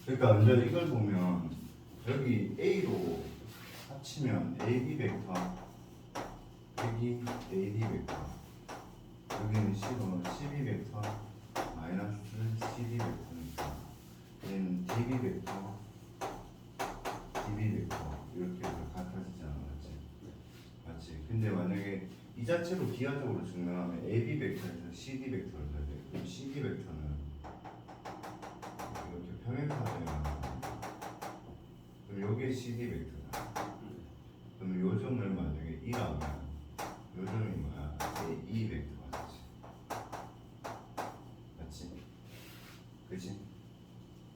그러니까 이제 이걸 보면 여기 A로 합치면 AB 벡터, 여기 AD 벡터, 여기는 C로 CB 벡터 마이너스 CD 벡터니까 얘는 DB 벡터, DB 벡터 이렇게 같아지잖아, 맞지? 맞지? 근데 만약에 이 자체로 기하적으로 증명하면 AB 벡터에서 CD 벡터를 써야 돼. 그럼 CD 벡터는 이렇게 평행사되면 그럼 요게 CD 벡터다. 그럼 요 점을 만약에 2라면 요 점이 뭐야? A2 벡터가 되지. 맞지? 그치?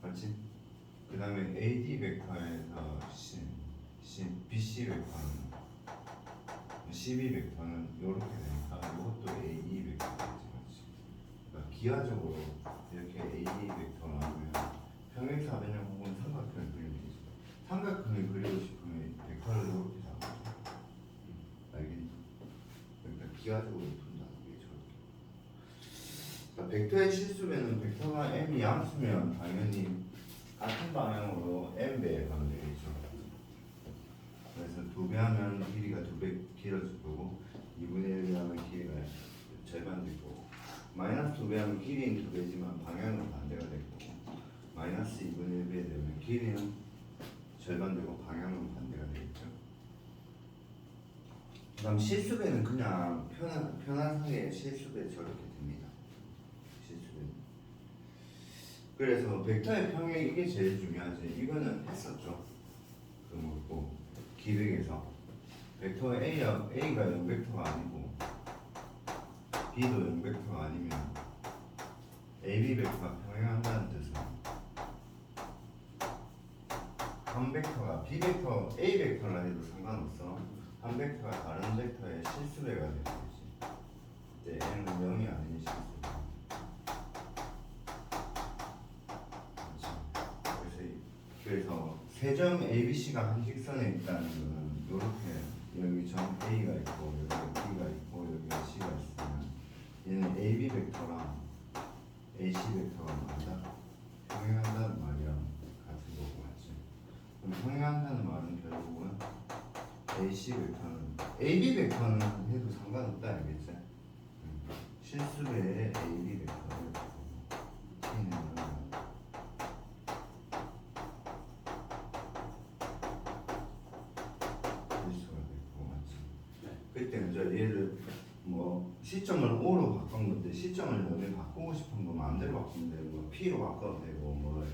맞지? 그 다음에 AD 벡터에서 BC 벡터는 CB 벡터는 이렇게 되니까 이것도 AE 벡터가 되지. 그러니까 기하적으로 이렇게 AE 벡터를 하면 평행사 변형 혹은 삼각형을 그리면 되지. 삼각형을 그리고 싶으면 벡터를 이렇게 잡아줘. 알겠니? 그러니까 기하적으로 푼다는 게 저렇게. 그러니까 벡터의 실수배는 벡터가 m이 양수면 당연히 같은 방향으로 m배 가면 되겠죠. 그래서 2배 하면 길이가 2배 길어질 거고 2분의 1배 하면 길이가 절반 될 거고 마이너스 2배 하면 길이는 2배지만 방향은 반대가 될 거고 마이너스 2분의 1배 되면 길이는 절반 되고 방향은 반대가 되겠죠. 그 다음 실수배는 그냥 편안하게 실수배 저렇게 됩니다. 실수배는. 그래서 벡터의 평행 이게 제일 중요하지. 이거는 했었죠. 그 뭐고 기백에서 벡터 A가 0벡터가 아니고 B도 0벡터가 아니면 AB 벡터가 평행한다는 뜻은 한 벡터가 B 벡터 A 벡터라 해도 상관없어. 한 벡터가 다른 벡터의 실수배가 되는 거지. 그때 M은 0이 아닌 실수배. 그래서 세 점 ABC가 한 직선에 있다는 것은 이렇게 여기 점 A가 있고 여기 B가 있고 여기 C가 있으면 얘는 AB 벡터랑 AC 벡터가 맞다? 평행한다는 말이랑 같은 거고 맞지? 그럼 평행한다는 말은 결국은 AC 벡터는 AB 벡터는 해도 상관없다 알겠지? 실수배의 AB 벡터를 T는 그때 이제 얘를 뭐 시점을 O로 바꾼 건데 시점을 너네 바꾸고 싶은 거 마음대로 바꾸면 되고 뭐 P로 바꿔도 되고 뭐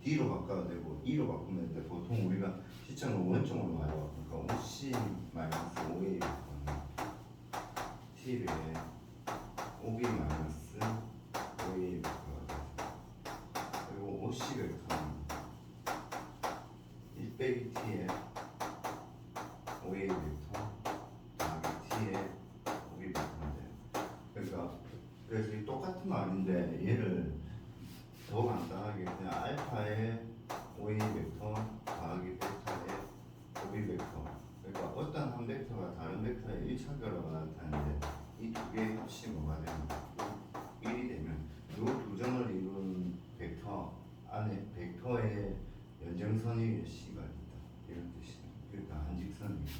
D로 바꿔도 되고 E로 바꾸면 되는데 보통 우리가 시점을 원점으로 많이 바꾸니까 OC-5A T를 OB- 5A 그리고 OC 벡터는 1 빼기 T에 OA 벡터 그래서 이 똑같은 말인데 얘를 더 간단하게 그냥 알파의 OA 벡터 더하기 베타의 OB 벡터 그러니까 어떤 한 벡터가 다른 벡터의 1차 결합을 나타내는데 이 두 개의 합이 뭐가 되면 1이 되면 이 두 점을 이룬 벡터 안에 벡터의 연정선 위에 C가 있다 이런 뜻이에요. 그러니까 한 직선입니다.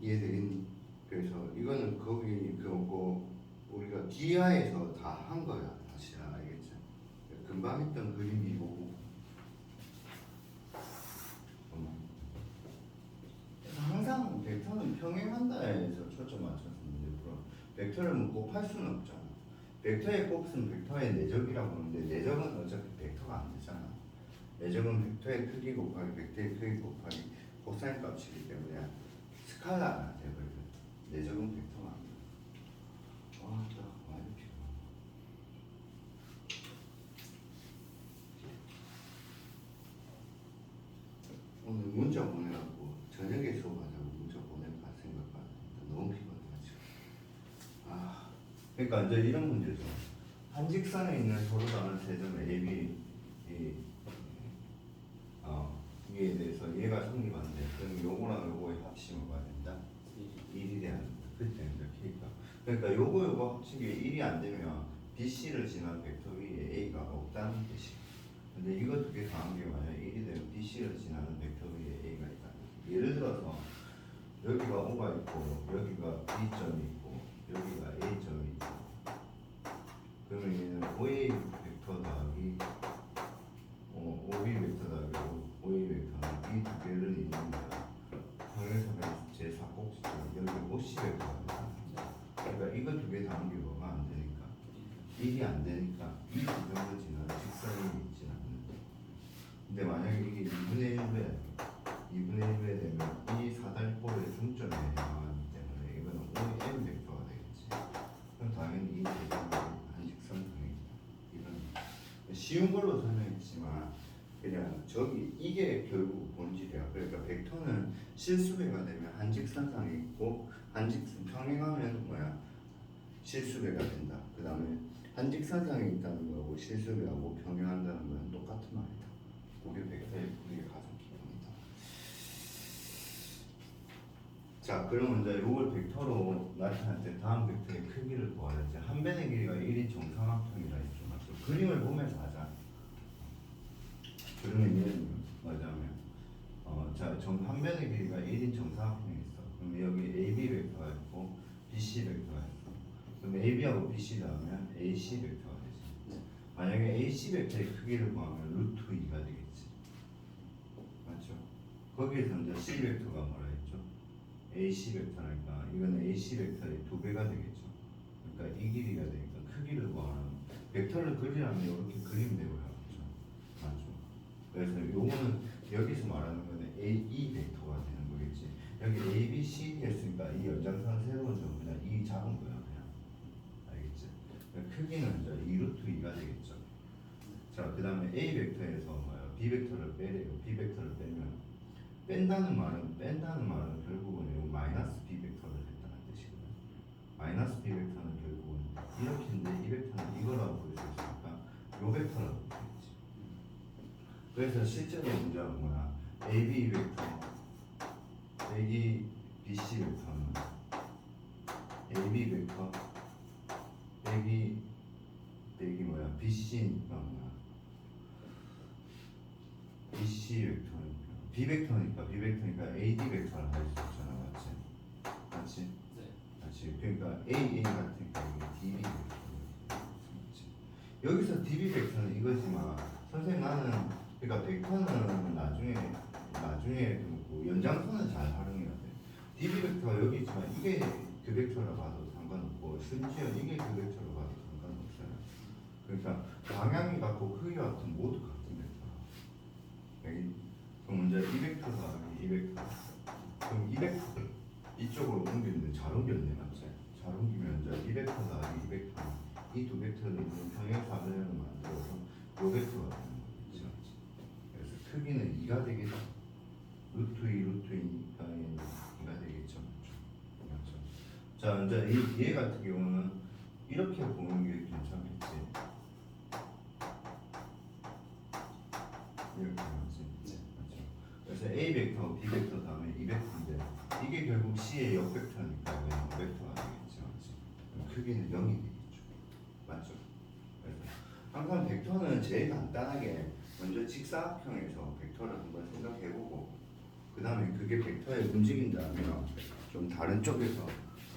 이해되겠니? 그래서 이거는 거기 그거 우리가 기하에서 다 한 거야. 다시 알겠죠? 금방 했던 그림이고 그래서 항상 벡터는 평행한다에서 초점 맞춰서 문제 풀어. 벡터를 뭐 곱할 수는 없잖아. 벡터의 곱은 벡터의 내적이라고 하는데 내적은 어차피 벡터가 안 되잖아. 내적은 벡터의 크기 곱하기 벡터의 크기 곱하기 코사인 값이기 때문에 스칼라가 되거든. 내적은 벡터가 안 돼. 와, 진짜 많이 피곤하다. 오늘 문자 보내갖고 저녁에 수업하자고 문자 보낼까 생각하는데 너무 피곤해가지고. 아, 그러니까 이제 이런 문제죠. 한 직선에 있는 서로 다른 세 점 AB 이에 대해서 얘가 성립하는데 그럼 요거랑 요거의 합이 뭐가 된다? 1이 돼야 된다. 그때 이제 K가 그러니까 요거 합친 게 1이 안 되면 BC를 지난 벡터 위에 A가 없다는 뺀다는 뜻이. 근데 이거 두 개 더한 게 만약 1이 되면 BC를 지나는 벡터 위에 A가 있다. 예를 들어서 여기가 O가 있고 여기가 B점이 있고 여기가 A점이 있고 그러면 얘는 OA 벡터 더하기 OB 벡터 더하기 OA 벡터는 이 두 개를 이루는다. 평행사변 제4꼭지점 여기 OC 벡터가 있다. 그러니까 이거 두 개 더한 게 뭐가 안 되니까 1이 안 되니까 이 두 점을 지나는 직선이 있진 않는다. 근데 만약에 이게 2분의 1회 되면 이 사다리꼴의 중점에 해당하기 때문에 이거는 OM 벡터가 되겠지. 그럼 당연히 이 대상은 한직선상이다. 이건 쉬운 걸로 설명했지만 그냥 저기 이게 결국 본질이야. 그러니까 벡터는 실수배가 되면 한직선상에 있고 한직선 평행하면 뭐야? 실수배가 된다. 그 다음에 한직선상에 있다는 거하고 실수배하고 평행한다는 건 똑같은 말이다. 그게 벡터의 우리의 가장 기본이다. 자, 그럼 이제 이걸 벡터로 나타낼 때 다음 벡터의 크기를 구하랬지. 한 변의 길이가 1인 정삼각형이라 했죠. 맞죠? 그림을 보면서 하자. 그러면 얘는 뭐냐면 자, 한 변의 길이가 1인 정삼각형이 있어. 그럼 여기 AB 벡터가 있고 BC 벡터가 있어. 그럼 AB하고 BC 나오면 AC 벡터가 되지. 만약에 AC 벡터의 크기를 구하면 루트 2가 되겠지. 맞죠? 거기에서 이제 C 벡터가 뭐라 했죠? AC 벡터니까 이거는 AC 벡터의 2배가 되겠죠. 그러니까 이 길이가 되니까 크기를 구하는 벡터를 그리려면 이렇게 그리면 되고요. 맞죠? 그래서 요거는 여기서 말하는 거는 AE 벡터가 되는 거겠지. 여기 A, B, C 했으니까 이 연장선 새로운 점 그냥 이 작은 거야 그냥. 알겠지? 크기는 이제 2루트 2가 되겠죠. 자, 그 다음에 A 벡터에서 뭐야? B 벡터를 빼래요. B 벡터를 빼면 뺀다는 말은 결국은 요 마이너스 B 벡터를 했다는 뜻이거든. 마이너스 B 벡터는 결국은 이렇게인데 이 벡터는 이거라고 볼 수 있으니까 요 벡터라고 볼 수 있지. 그래서 실제로 문제가 뭐야? AB 벡터 빼기 BC 벡터는 AB 벡터 빼기 뭐야? BC니까 뭐야? BC 벡터니까 B 벡터니까 AD 벡터를 할 수 있잖아, 맞지? 맞지? 네. 맞지? 그러니까 AA 같으니까 이게 DB 벡터. 여기서 DB 벡터는 이거지만 선생님 나는 그러니까 벡터는 나중에 그 연장선은 잘 활용해야 돼. DB 벡터가 여기 있지만 이게 그 벡터라 봐도 상관없고 심지어 이게 그 벡터로 봐도 상관없어요. 그러니까 방향이 같고 크기가 같은 모두 같은 벡터. 여기 그럼 이제 이 벡터 더하기 이 벡터. 그럼 이 벡터 이쪽으로 옮겼는데 잘 옮겼네, 맞지? 잘 옮기면 이제 이 벡터 더하기 이 벡터. 이 두 벡터를 있는 평행사변을 만들어서 요 벡터가 되는 거겠지, 맞지? 그래서 크기는 2가 되겠죠. 루트 2 루트 2가 되겠죠, 맞죠? 자, 이제 이 뒤에 같은 경우는 이렇게 보는 게 괜찮겠지. 이렇게 맞지? 네. 맞죠? 그래서 A 벡터, B 벡터 다음에 이 벡터인데 이게 결국 C의 역벡터니까 이건 벡터가 되겠지, 맞지? 그럼 크기는 0이 되겠죠, 맞죠? 그래서 항상 벡터는 제일 간단하게 먼저 직사각형에서 벡터를 한번 생각해보고 그 다음에 그게 벡터에 움직인다면 좀 다른 쪽에서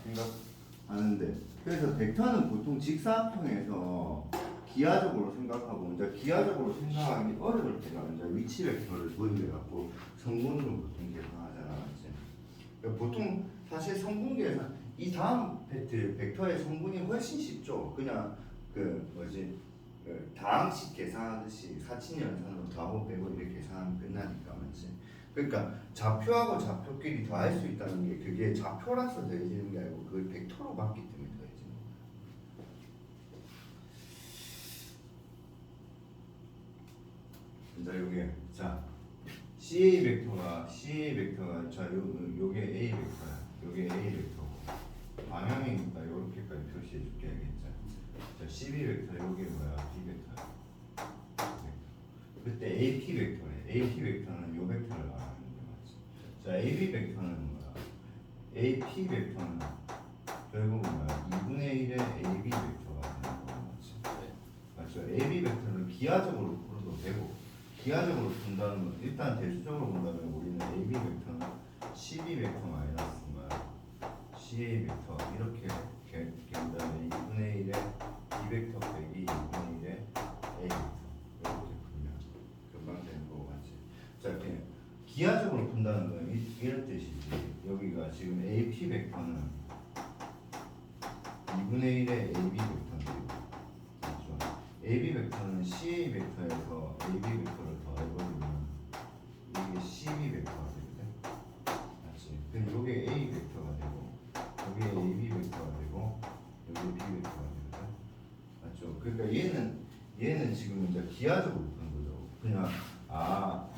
생각하는데 그래서 벡터는 보통 직사각형에서 기하적으로 생각하고 이제 기하적으로 생각하기 어려울 때가 이제 위치 벡터를 도입해 갖고 성분으로 보통 계산하잖아, 맞지? 그러니까 보통 사실 성분 계산 이 다음 벡터의 성분이 훨씬 쉽죠. 그냥 그 뭐지 그 다항식 계산하듯이 사칙연산으로 더하고 빼고 이렇게 계산하면 끝나니까, 맞지? 그러니까 좌표하고 좌표끼리 더할 수 있다는 게 그게 좌표라서 더해지는 게 아니고 그걸 벡터로 봤기 때문에 더해지는 거야. 자, 요게 자 CA 벡터가 자 요게 A 벡터야. 요게 A 벡터고 방향이니까 요렇게까지 표시해 줄게, 알겠지? 자, CB 벡터 요게 뭐야? B 벡터야. 그때 AP 벡터네. AP 벡터는 요 벡터를 말하는 게 맞지. 자, AB 벡터는 뭐야? AP 벡터는 결국 뭐야? 2분의 1의 AB 벡터가 되는 거 맞지? 맞죠? AB 벡터를 기하적으로 풀어도 되고 기하적으로 푼다는 건 일단 대수적으로 본다면 우리는 AB 벡터는 12 벡터 마이너스 뭐야 CA 벡터 이렇게 된 다음에 2분의 1에 B 벡터 빼기 2분의 1에 A 벡터 이렇게 풀면 금방 되는 거고 맞지? 자 이렇게 기하적으로 푼다는 건 이런 뜻이지. 여기가 지금 AP 벡터는 2분의 1의 AB 벡터인데 맞죠? AB 벡터는 CA 벡터에서 AB 벡터를 더해버리면 이게 CB 벡터가 되거든. 맞지? 그럼 이게 A 벡터가 되고 여기에 AB 벡터가 되고 여기에 B 벡터가 되거든. 맞죠? 그러니까 얘는 지금 이제 기하적으로 푸는 거죠. 그냥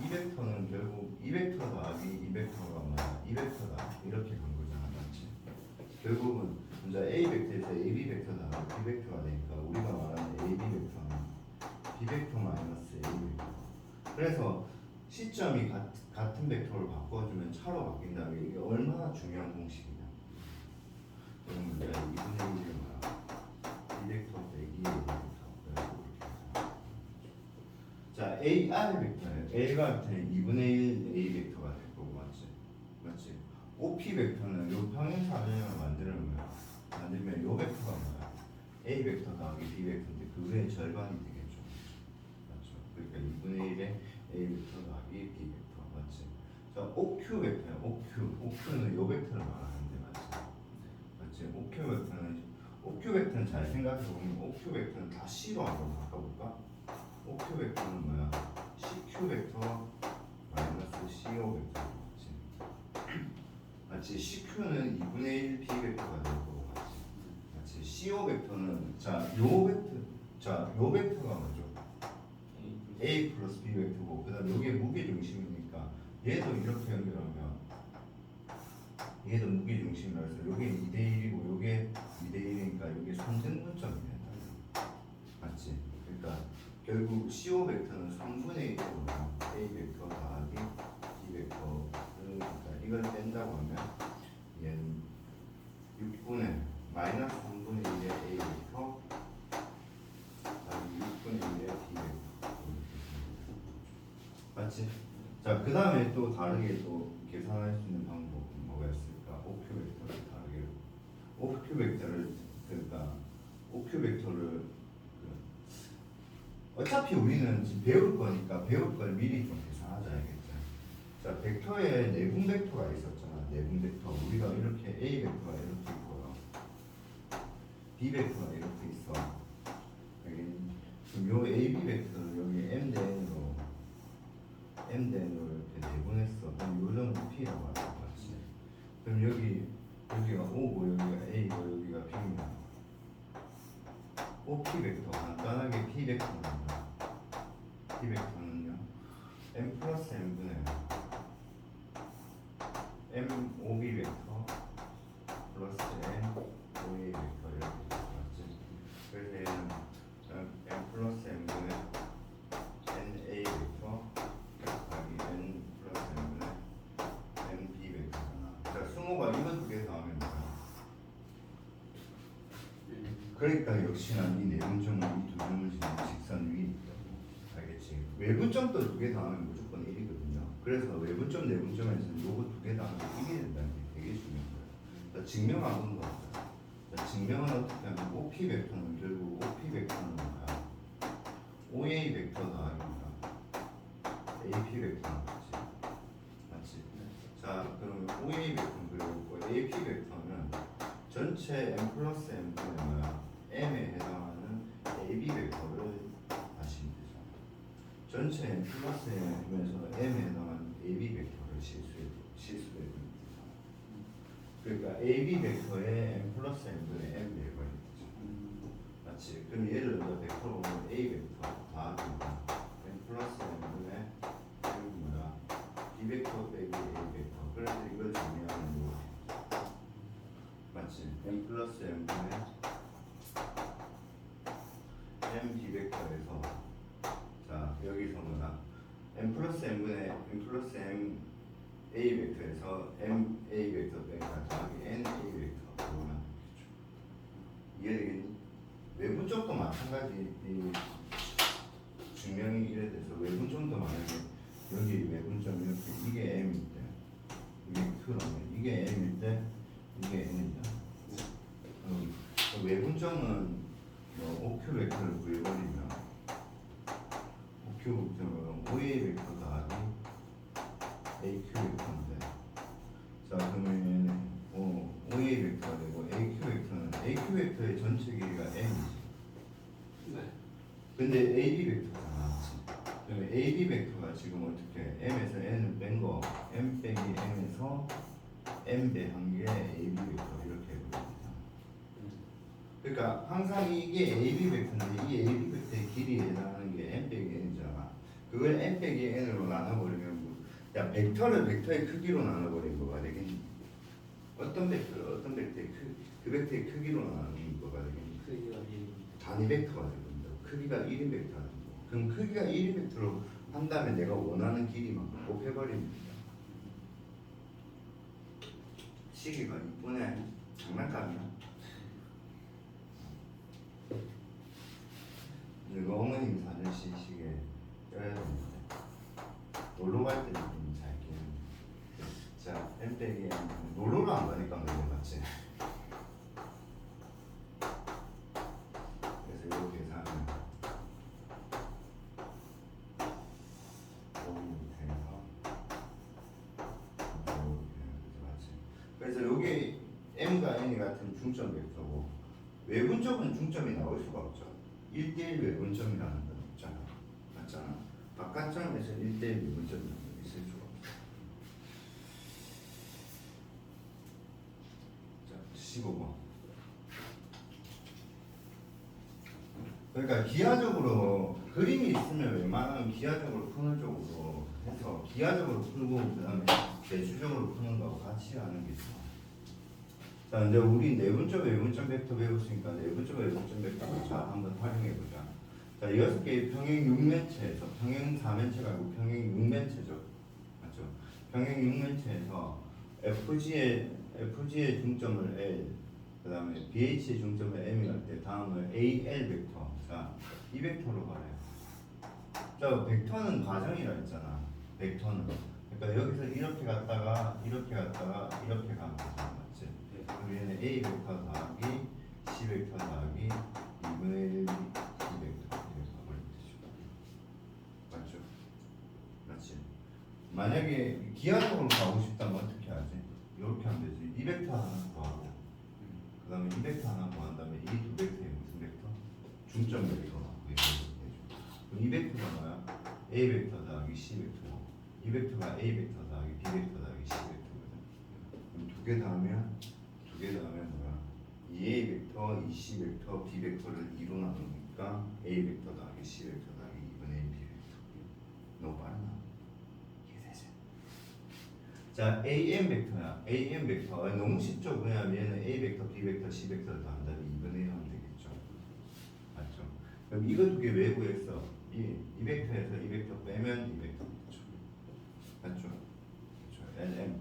이 벡터는 결국 이 벡터 더하기 이 벡터가 뭐야? 이 벡터다 이렇게 간 거잖아, 맞지? 결국은 이제 A 벡터에서 AB 벡터 더하기 B 벡터가 되니까 우리가 말하는 AB 벡터는 B 벡터 마이너스 A 벡터. 그래서 시점이 같은 벡터를 바꿔주면 차로 바뀐다면 이게 얼마나 중요한 공식이냐? 그럼 이제 2분의 1이 뭐야? B 벡터 빼기 A 벡터. 자, AR 벡터는 A가 벡터는 2분의 1 A 벡터가 될 거고 맞지? OP 벡터는 요 평행사변형을 만들면 요 벡터가 뭐야? A 벡터 더하기 B 벡터인데 그의 절반이 되겠죠. 맞죠? 그러니까 2분의 1에 A 벡터 더하기 B 벡터 맞지? 자, OQ 벡터야. OQ는 요 벡터를 말하는데 맞지? OQ 벡터는 잘 생각해 보면 OQ 벡터는 다 C로 한번 바꿔볼까? OQ 벡터는 뭐야? CQ 벡터 마이너스 CO 벡터 맞지? CQ는 2분의 1 B 벡터가 될 거고 맞지? CO 벡터는 요 벡터가 뭐죠? A 플러스 B 벡터고 그다음 여기에 무게 중심이니까 얘도 이렇게 연결하면 얘도 무게 중심이라서 여기 2대 1이고 요게 2대 1이니까 여기 선등분점이 된다. 맞지? 그러니까 결국 CO 벡터는 3분의 1이고 A 벡터 더하기 B 벡터 그러니까 이걸 뺀다고 하면 얘는 6분의 마이너스 3분의 1의 A 벡터 더하기 6분의 1의 B 벡터 맞지? 자, 그 다음에 또 다르게 또 계산할 수 있는 방법은 뭐가 있을까? OQ 벡터를 다르게 OQ 벡터를 그러니까 OQ 벡터를 어차피 우리는 지금 배울 거니까 배울 걸 미리 좀 계산하자 알겠죠? 자, 벡터에 내분 벡터가 있었잖아. 내분 벡터 우리가 이렇게 A 벡터가 이렇게 있고요, B 벡터가 이렇게 있어. 그럼 요 AB 벡터를 여기 M 대n으로 이렇게 내분했어. 그럼 요 정도 P라고 하는 거지. 그럼 여기가 O고 여기가 A고 여기가 B입니다. OP 벡터 간단하게 P 벡터는요 M 플러스 M분의 M OB 벡터 플러스 M OA 벡터 이렇게 맞지? 그래서 얘는 M 플러스 M분의 NA 벡터 더하기 N 플러스 M분의 NB 벡터잖아. 자, 승호가 이거 두 개 더하면 뭐야? 그러니까 역시나 이 내분점을 이 두 점을 지는 직선 위에 있다고. 알겠지? 외분점도 두 개 더하면 무조건 1이거든요. 그래서 외분점 내분점에서는 요거 두 개 더하면 1이 된다는 게 되게 중요한 거예요. 자, 증명한 건 뭐야? 자, 증명은 어떻게 하면 OP 벡터는 결국 OP 벡터는 뭐야? OA 벡터 더하기 뭐야? AP 벡터는 맞지? 자, 그럼 OA 벡터는 그리고 AP 벡터는 전체 M 플러스 M분의 뭐야? M에 해당하는 AB 벡터를 하시면 되죠. 전체 M 플러스 M에서 M에 해당하는 AB 벡터를 실수해 줍니다. 그러니까 AB 벡터에 M 플러스 M분의 M 내고야 되죠. 맞지? 그럼 얘를 벡터로 보면 A 벡터 더하기 M 플러스 M분의 M 뭐야? B 벡터 빼기 A 벡터. 그래서 이걸 정리하면 뭐 맞지? M 플러스 M분의 M B 벡터에서 자 여기서 뭐야? M 플러스 M분의 M 플러스 M A 벡터에서 M A 벡터 빼니까 더하기 N A 벡터 그러면 되겠죠. 이해되겠니? 외부 쪽도 마찬가지. 증명이 이래 돼서 외분점도 만약에 여기 외분점 이렇게 이게 m일 때 이게 q라면 이게 m일 때 이게 n이다. 외분점은 뭐 OQ 벡터를 구해버리면 OQ 벡터는 OA 벡터 더하기 AQ 벡터인데 자 그러면 OA 벡터가 되고 AQ 벡터는 AQ 벡터의 전체 길이가 m이지. 네. 근데 AB 벡터잖아. 그러면 AB 벡터가 지금 어떻게 m에서 n을 뺀 거 m 빼기 m에서 m 배한 게 AB 벡터 이렇게 해버립니다. 그러니까 항상 이게 AB 벡터인데 이 AB 벡터의 길이에 해당하는 게 m 빼기 n이잖아. 그걸 m 빼기 n으로 나눠버리면 야 벡터를 벡터의 크기로 나눠버린 거가 되겠니? 어떤 벡터를 어떤 벡터의 그 벡터의 크기로 나누는 거가 되겠니? 크기가 1. 단위 벡터가 됩니다. 크기가 1인 벡터가 되고 그럼 크기가 1인 벡터로 한다면 내가 원하는 길이만큼 곱해버립니다. 시계가 이쁘네. 장난감이야. 이거 어머님 사는 시계 껴야 되는데 놀러 갈 때 좀 잘 끼는. 자, m 빼기 m 놀러를 안 가니까 놀러 갔지. 그래서 이렇게 계산하면 여기 밑에서 이렇게 맞지. 그래서 여기 m과 n이 같은 중점 벡터고 외분 쪽은 중점이 나올 수가 없죠. 1대1 외분점이라는 건 없잖아. 맞잖아. 바깥점에서 1대1 외분점이라는 건 있을 수가 없어. 자, 15번. 그러니까 기하적으로 그림이 있으면 웬만하면 기하적으로 푸는 쪽으로 해서 기하적으로 풀고 그 다음에 대추적으로 푸는 거하고 같이 하는 게 좋아. 자, 이제 우리 내분점, 외분점 벡터 배웠으니까 내분점, 외분점 벡터 잘 한번 활용해 보자. 자, 6개의 평행 6면체에서 평행 4면체가 아니고 평행 6면체죠. 맞죠? 평행 6면체에서 FG의 중점을 L, 그 다음에 BH의 중점을 M이 할 때 다음을 AL 벡터. 자, 이 벡터로 가래요. 자, 벡터는 과정이라 했잖아. 벡터는. 그러니까 여기서 이렇게 갔다가 이렇게 갔다가 이렇게 가면 되잖아. 맞지? 그럼 얘는 A 벡터 더하기 C 벡터 더하기 2분의 1 B 벡터 이렇게 가버리면 되죠. 맞죠? 맞지? 만약에 기하적으로 가고 싶다면 어떻게 하지? 이렇게 하면 되지. 이 벡터 하나 더하고 그 다음에 이 벡터 하나 더한 다음에 이 두 벡터에 무슨 벡터? 중점 벡터가 그럼 이 벡터가 뭐야? A 벡터 더하기 C 벡터고 이 벡터가 A 벡터 더하기 B 벡터 더하기 C 벡터거든. 그럼 두 개 더하면 뭐야? 2A 벡터, 2C 벡터, B 벡터를 2로 나누니까 A 벡터 더하기 C 벡터 더하기 2분의 1 B 벡터. 너무 빠르나? 이해되지? 자, AM 벡터야. AM 벡터 너무 쉽죠? 그냥 얘는 A 벡터, B 벡터, C 벡터를 더한다면 2분의 1 하면 되겠죠. 맞죠? 그럼 이거 두 개 왜 구했어? 이 벡터에서 이 벡터 빼면 이 벡터겠죠. 맞죠? 그렇죠. LM.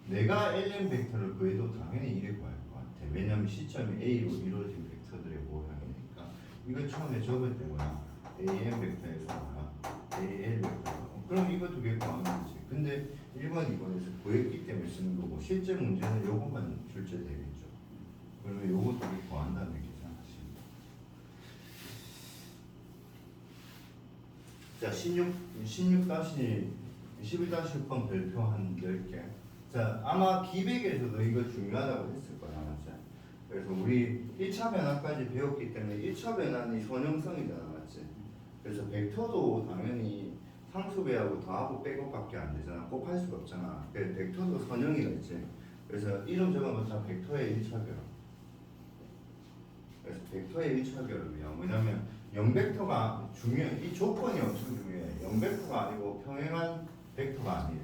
내가 LM 벡터를 구해도 당연히 이래 구할 것 같아. 왜냐면 시점이 A로 이루어진 벡터들의 모양이니까. 이거 처음에 적을 때 뭐야? AM 벡터에서 뭐야? AL 벡터. 그럼 이거 두 개 구하면 되지. 근데 1번, 2번에서 구했기 때문에 쓰는 거고 실제 문제는 요것만 출제되겠죠. 그러면 요거 두 개 구한다는 얘기잖아. 자, 11-6번 별표 한 10개. 자, 아마 기백에서도 이거 중요하다고 했을 거야, 맞지? 그래서 우리 1차 변화까지 배웠기 때문에 1차 변화는 선형성이잖아, 맞지? 그래서 벡터도 당연히 상수배하고 더하고 빼고밖에 안 되잖아. 곱할 수가 없잖아. 그래서 벡터도 선형이가 있지. 그래서 이름 적어놓자 벡터의 1차 결합. 그래서 벡터의 1차 결합이야. 뭐냐면 0벡터가 중요해. 이 조건이 엄청 중요해. 0벡터가 아니고 평행한 벡터가 아니래.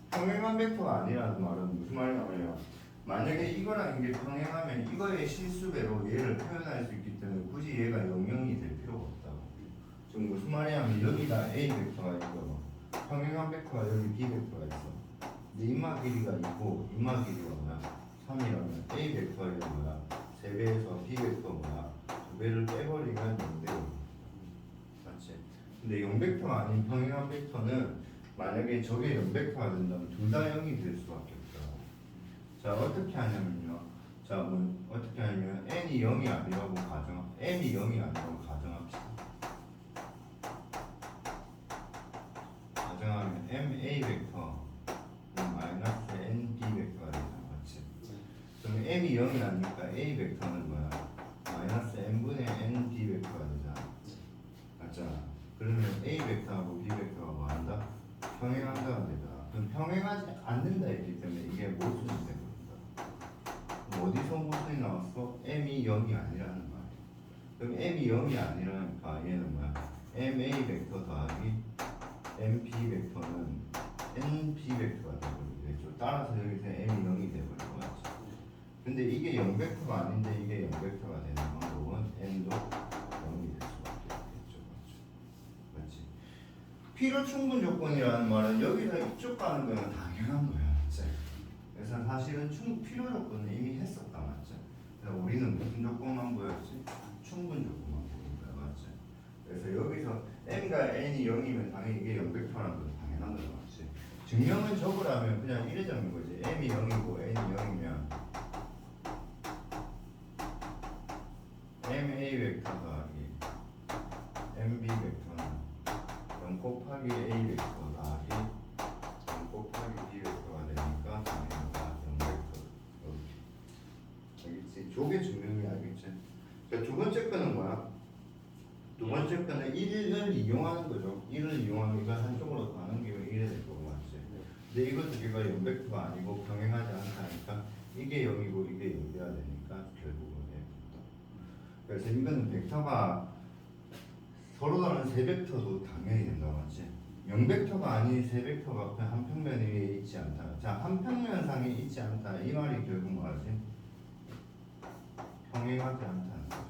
평행한 벡터가 아니라는 말은 무슨 말이냐면 만약에 이거랑 이게 평행하면 이거의 실수배로 얘를 표현할 수 있기 때문에 굳이 얘가 0,0이 될 필요가 없다고. 지금 무슨 말이냐면 여기가 A 벡터가 있고 평행한 벡터가 여기 B 벡터가 있어. 근데 인마 길이가 있고 인마 길이가 뭐야? 3이라면 A 벡터의 뭐야? 3배에서 B 벡터 뭐야? 2배를 빼버리면 0대 0. 맞지? 맞지? 근데 0벡터가 아닌 평행한 벡터는 만약에 저게 0벡터가 된다면 둘 다 0이 될 수밖에 없다. 자, 어떻게 하냐면요. 자, 뭐 어떻게 하냐면 n이 0이 아니라고 m이 0이 아니라고 가정합시다. 가정하면 ma 벡터 마이너스 nb 벡터가 되잖아, 맞지? 그럼 m이 0이 아니니까 a 벡터는 뭐야? 마이너스 n분의 nb 벡터가 되잖아, 맞잖아. 그러면 a 벡터하고 b 벡터가 뭐한다? 평행한다가 되잖아. 그럼 평행하지 않는다 했기 때문에 이게 모순이 되거든요. 어디서 모순이 나왔어? m이 0이 아니라는 말이야. 그럼 m이 0이 아니라니까 얘는 뭐야? ma 벡터 더하기 mb 벡터는 nb 벡터가 되버리겠죠. 따라서 여기서 m이 0이 되버릴 것 같지. 근데 이게 0벡터가 아닌데 이게 0벡터가 되는 방법은 n도 0이 될 수밖에 없겠죠. 맞지? 필요 충분 조건이라는 말은 여기서 이쪽 가는 거는 당연한 거야. 맞지? 그래서 사실은 필요 조건은 이미 했었다. 맞지? 그래서 우리는 무슨 조건만 보였지? 충분 조건만 보는 거야. 맞지? 그래서 여기서 n과 n이 0이면 당연히 이게 0벡터라는 건 당연한 거야. 맞지? 증명은 적으라면 그냥 이래 적는 거지. m이 0이고 n이 0이면 ma 벡터 더하기 mb 벡터는 0 곱하기 a 벡터 더하기 0 곱하기 b 벡터가 되니까 당연히 0벡터. 알겠지? 저게 증명이 알겠지? 자, 두 번째 거는 뭐야? 두 번째 거는 1을 이용하는 거죠. 1을 이용하면 이거 한쪽으로 가는 게 1이 될 거고, 맞지? 근데 이거 두 개가 0벡터가 아니고 병행하지 않다니까 이게 0이고 이게 0이어야 되니까 결국은 0. 그래서 이거는 벡터가 서로 다른 세 벡터도 당연히 된다, 맞지? 0벡터가 아닌 세 벡터가 한 평면 위에 있지 않다. 자, 한 평면상에 있지 않다. 이 말이 결국 뭐지? 평행하지 않다는 거죠.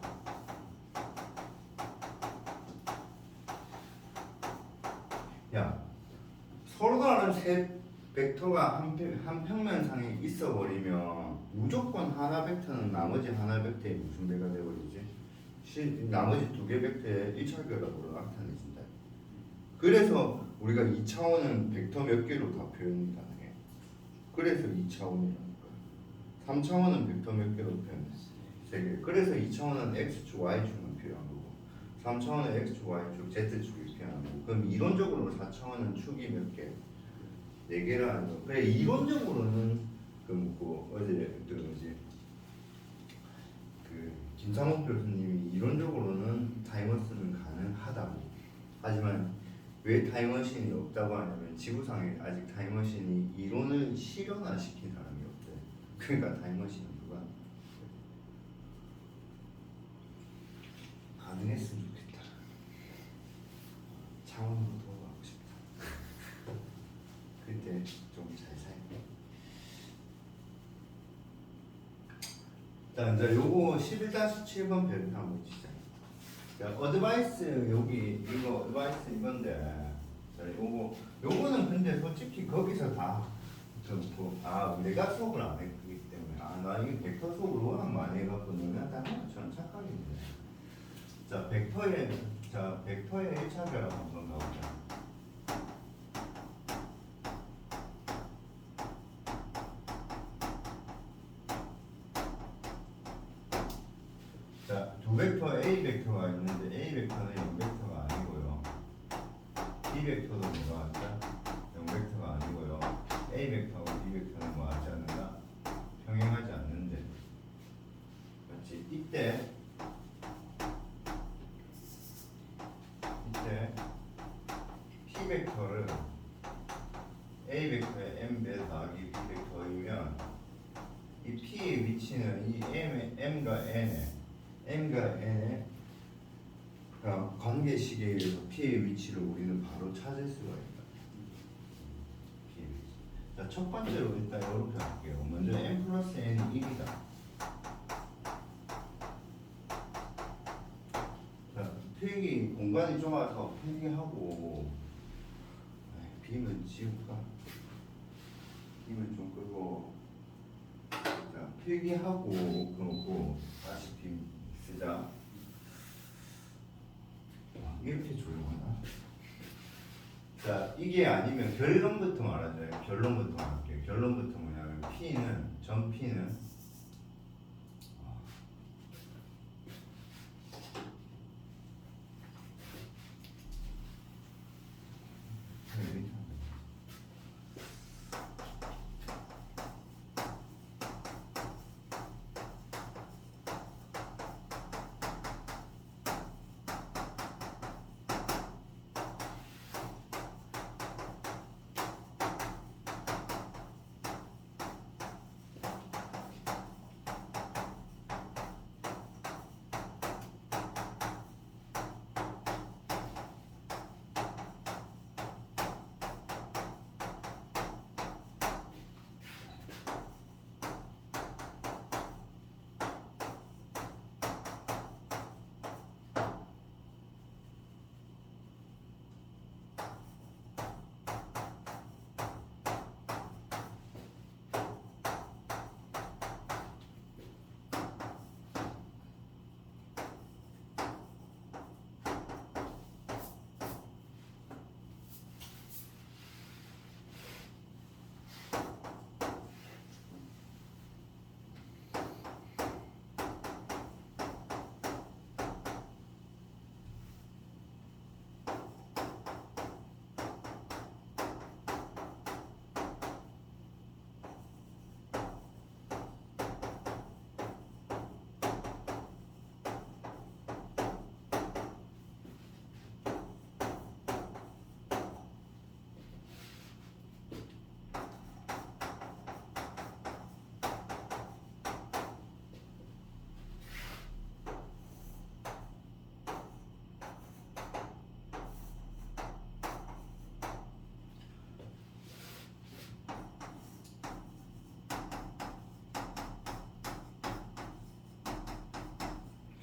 야, 서로 다른 세 벡터가 한 평면상에 있어 버리면 무조건 하나 벡터는 나머지 하나 벡터에 무슨 배가 되버리지? 나머지 두 개 벡터의 1차 결합으로 나타내진다. 그래서 우리가 2차원은 벡터 몇 개로 다 표현이 가능해. 그래서 2차원이라는 거야. 3차원은 벡터 몇 개로 표현했어? 3개. 그래서 2차원은 x축, y축만 필요한 거고 3차원은 x축, y축, z축이 필요한 거고 그럼 이론적으로 4차원은 축이 몇 개? 4개라는 거. 그래, 이론적으로는 어제 김상욱 교수님이 이론적으로는 타임머신은 가능하다고. 하지만 왜 타임머신이 없다고 하냐면 지구상에 아직 타임머신이 이론을 실현화시킨 사람이 없대. 그러니까 타임머신은 불가능. 가능했으면 좋겠다. 차원으로 돌아가고 싶다. 그때 좀 잘 살게. 자, 이제 요거 11-7번 별표 한번 치자. 자, 어드바이스 여기 이거 어드바이스 이건데, 자, 요거는 근데 솔직히 거기서 다 내가 수업을 안 했기 때문에 나 이거 벡터 수업을 워낙 많이 해갖고 너네한테 하는 것처럼 착각인데. 자, 벡터의 1차 결합 한번 가보자. 자, 두 벡터 A 벡터가 있는데 A 벡터는 0벡터가 아니고요. B 벡터도 뭐가 같다? 0벡터가 아니고요. A 벡터와 B 벡터는 뭐 하지 않는다? 평행하지 않는데. 맞지? 이때 P 벡터를 A 벡터의 m배 더하기 B 벡터이면 이 P의 위치는 이 M과 N의 관계식에 의해서 P의 위치를 우리는 바로 찾을 수가 있다. P의 위치. 자, 첫 번째로 일단 이렇게 할게요. 먼저 M 플러스 N이 1이다. 자, 필기 공간이 좁아서 필기하고 B는 지울까? B는 좀 끄고. 자, 필기하고 그러고 다시 B 쓰자. 이렇게 조용하나? 자, 이게 아니면 결론부터 말하자요. 결론부터 말할게요. 결론부터 뭐냐면 P는 전 P는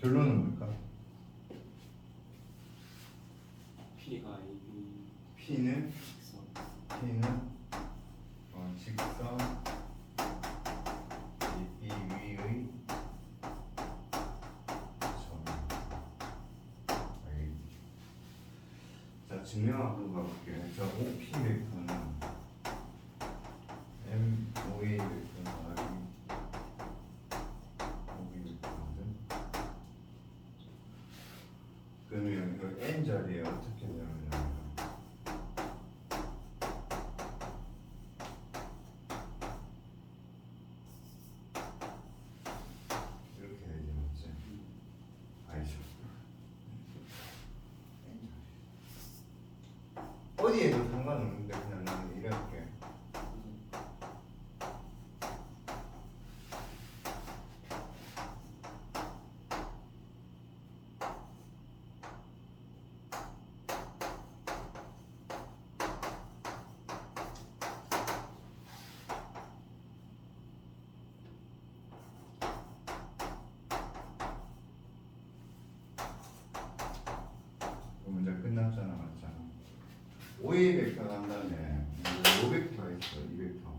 결론은 뭘까? P가 AB P는 직선 직선 AB 위의 점. 알겠지? 자, 증명 한번 가볼게요. 자, OP 벡터는 MOA 벡터 더하기 OB 벡터거든. 그러면 이거 n 자리에 어떻게 내려오냐면 이렇게 되지 맞지? 아니죠. 어디에도 상관없는데 그냥 나는 이렇게 문제 끝났잖아, 맞잖아. 5의 벡터 한 다음에 이 벡터가 있어, 이 벡터.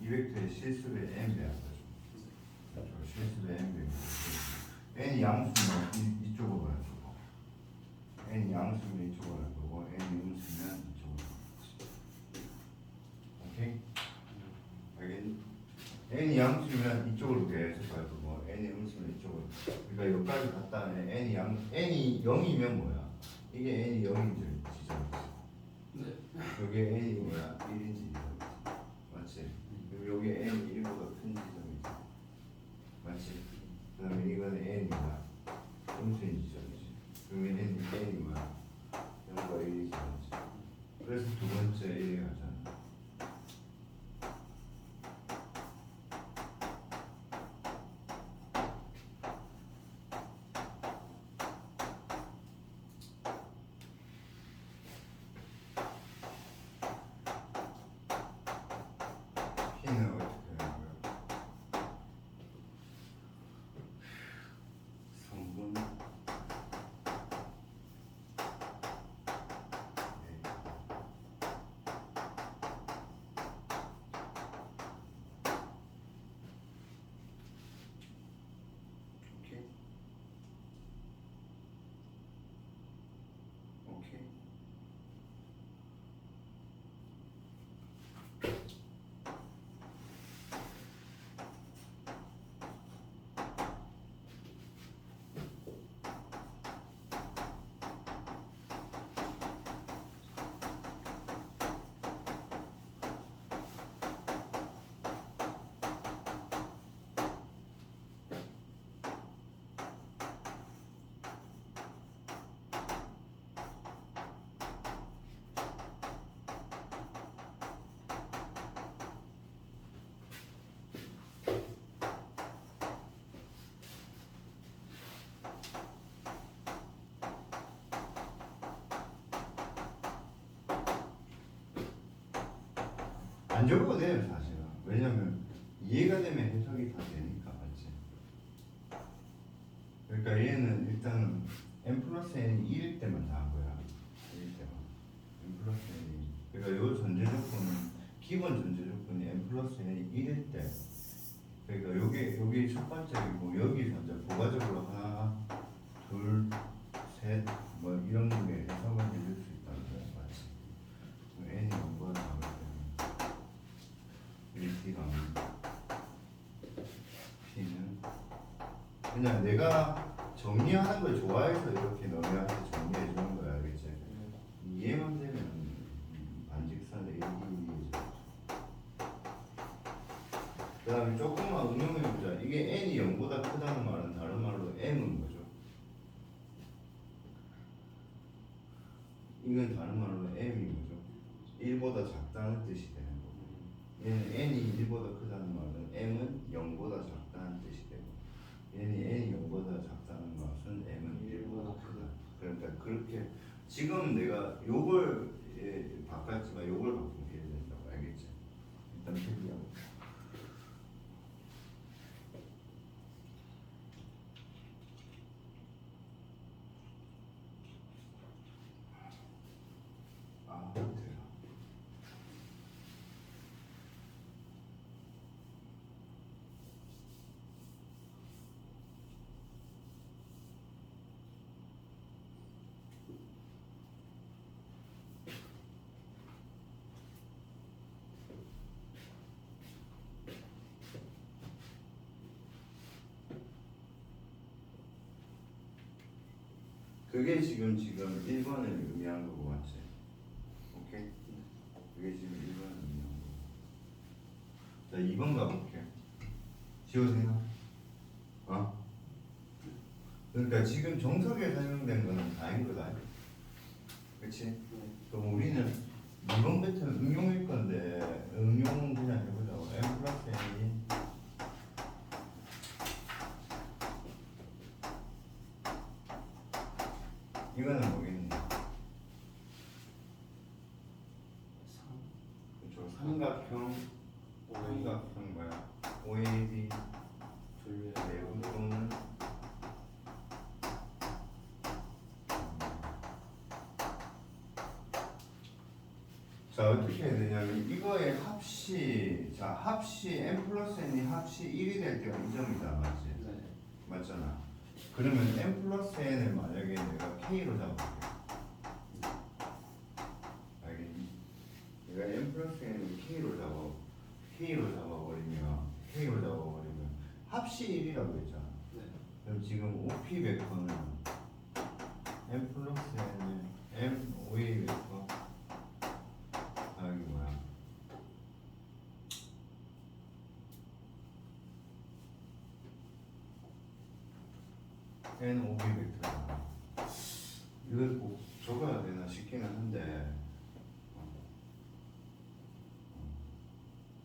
이 벡터의 실수를 n 배야. 실수를 n 배. n이 양수면 이쪽으로 가야 되고, n이 양수면 이쪽으로 가야 되고, n이 음수면 이쪽으로 가야 되고. 오케이? 알겠니? n이 양수면 이쪽으로 계속 가야 되고, n이 음수면 이쪽으로. 그러니까 여기까지 갔다 n이 0이면 뭐야? 이게 n이 0인지 지점이지. 여기에 n이 뭐야? 1인지 지점이지. 맞지? 그리고 여기에 n이 1보다 큰 지점이지. 맞지? 그 다음에 이거는 n이 뭐야? 음수인 지점이지. 그러면 n이 뭐야? 0과 1이 지점이지. 그래서 두 번째 1이 가잖아. 안 적어도 돼요 사실은. 왜냐면 이해가 되면 해석이 다 되니까. 맞지? 그러니까 얘는 일단 n 플러스 n이 1일 때만 다 한 거야. 1일 때만 n 플러스 n이. 그러니까 요 전제 조건은 기본 전제 조건이 n 플러스 n이 1일 때. 그러니까 요게 첫 번째이고, 여기서 이제 부가적으로 하나 둘 셋 뭐 이런 게 해석을 해줄 수 있다는 거야. 맞지? n이 0보다 작을 때는 1t랑 p는 그냥 내가 정리하는 걸 좋아해서 이렇게 너네한테 정리해 주는 거야. 알겠지? 이해만 되면 반직선 AD죠. 그 다음에 조금만 응용해보자. 이게 n이 0보다 크다는 말은 다른 말로 m은 뭐죠? 이건 다른 말로 m이 뭐죠? 1보다 작다는 뜻이 되는 거고, 얘는 n이 1보다 크다는 말은 m은 0보다 작다는 뜻이 되고, 얘는 n이 0보다 작다는 것은 m은 1보다 크다. 그러니까 그렇게 지금 내가 요걸 바꿨지만 요걸 바꾸면 이해야 된다고. 알겠지? 일단 표기하고. 아, 돼요. 그게 지금 1번을 의미한 거고. 맞지? 오케이? 그게 지금 1번을 의미한 거고. 자, 2번 가볼게. 지워도 되나? 어? 그러니까 지금 정석에 사용된 거는 다인 거다. 그치? 그럼 우리는 2번 배트는 응용일 건데, 응용은 그냥 해보자고. m 플러스 n이 이거는 뭐겠니? 그렇죠. 삼각형 뭐야? OAB 내분 또는 자, 어떻게 해야 되냐면 이거의 합시 n 플러스 n이 합시 1이 될 때가 이 점이다. 맞지? 네. 맞잖아. 그러면 n 플러스 n을 만약에 내가 k로 잡아볼게. 알겠니? 내가 n 플러스 n을 k로 잡아버리면 합시 1이라고 했잖아. 네. 그럼 지금 OP 벡터는 n 플러스 n을 m OA 벡터 여기 뭐야? n OB 벡터잖아. 이걸 꼭 적어야 되나 싶기는 한데.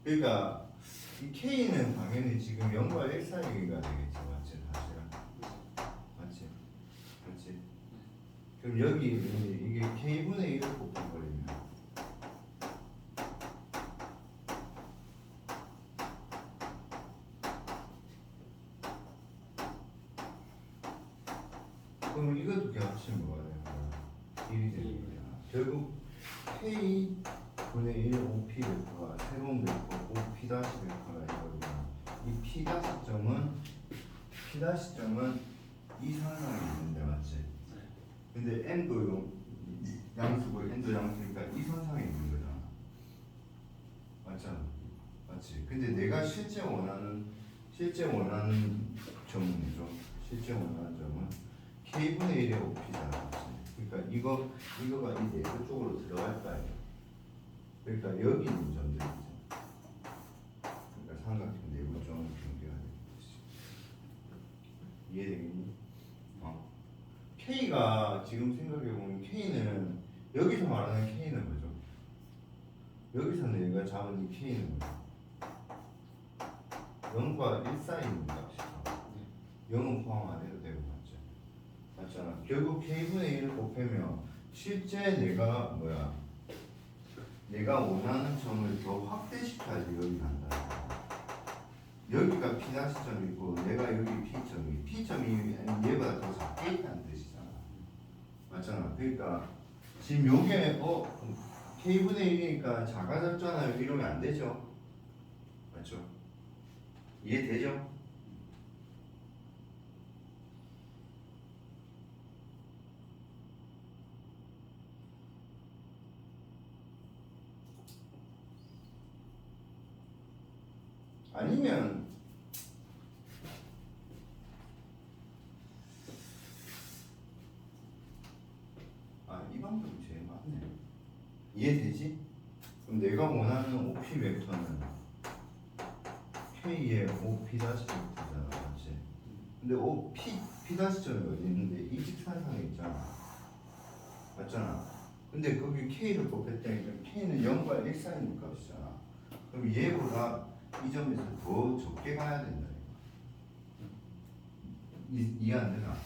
그러니까 이 K는 당연히 지금 0과 1 사이가 되겠지. 맞지? 사실은. 맞지? 그렇지? 그럼 여기 이게 K분의 1을 곱해버리면 그럼 이것도 합치면 뭐가 되는 거야? 1이 되는 거야. 결국 K분의 1 OP 벡터가 새로운 벡터 OP 다시 벡터가 이거구나. 이 P 다시점은 이 상황이 있는데. 맞지? 네. 근데 N도 양수고 N도 양수니까 이 선상에 있는 거잖아. 맞잖아. 맞지? 근데 내가 실제 원하는 점은 뭐죠? 실제 원하는 점은 K분의 1의 OP잖아. 그러니까 이거가 이 내부 쪽으로 들어갈 거 아니야. 그러니까 여기 있는 점들이죠. 그러니까 삼각형 내부 점을 경계가 되는 거지. 이해되겠니? K가 지금 생각해보면 K는 여기서 말하는 K는 뭐죠? 여기서는 얘가 잡은 이 K는 뭐죠? 0과 1 사이에 있는 값이죠. 0은 포함 안 해도 되고. 맞죠? 맞잖아. 결국 K분의 1을 곱하면 실제 내가 내가 원하는 점을 더 확대시켜야지 여기 간다. 여기가 P 다시점이고 내가 여기 P점이 P점이 얘보다 더 작게 있다는 뜻이잖아. 맞잖아. 그러니까 지금 요게 K분의 1이니까 작아졌잖아요. 이러면 안 되죠. 맞죠? 이해되죠? 아니면 이 방법이 제일 맞네. 이해되지? 그럼 내가 원하는 OP 벡터는 K의 OP 다시 벡터잖아, 맞지? 근데 P 다시점이 어디 있는데 이 직선상에 있잖아, 맞잖아? 근데 거기 K를 곱했다니까 K는 0과 1 사이인 값이잖아. 그럼 얘보다 이 점에서 더 적게 가야 된다. 이해 안 되나?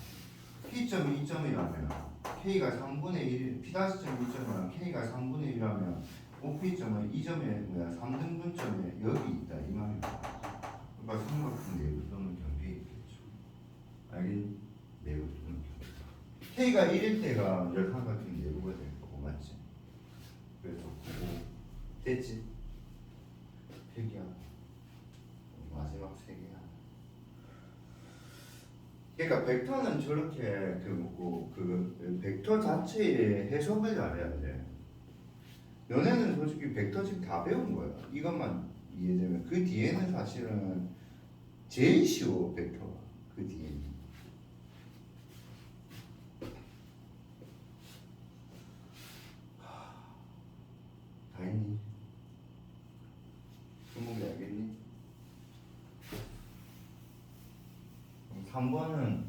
P점이 2점이라면 K가 3분의 1, P-점 2점이랑 K가 3분의 1이라면 OP점은 2점에 3등분점에 여기 있다 이 말이야. 그러니까 삼각형 내부 또는 경계에 있겠죠. 알겠니? 내부 또는 경계. K가 1일 때가 이제 삼각형 내부가 될 거고, 맞지? 그래서 그거 됐지? 필기하고 마지막 세 개야. 그러니까 벡터는 저렇게 그 벡터 자체의 해석을 잘해야 돼. 너네는 솔직히 벡터 지금 다 배운 거야. 이것만 이해되면 그 뒤에는 사실은 제일 쉬워 벡터가. 그 뒤에는. 다 했니? 스무개 알겠니? 3번은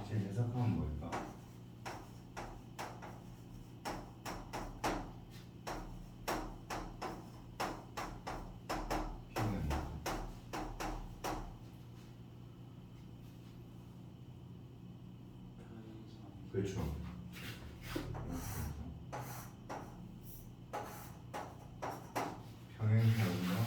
제 해석하면 뭘까? P는 그렇죠. 평행사구나.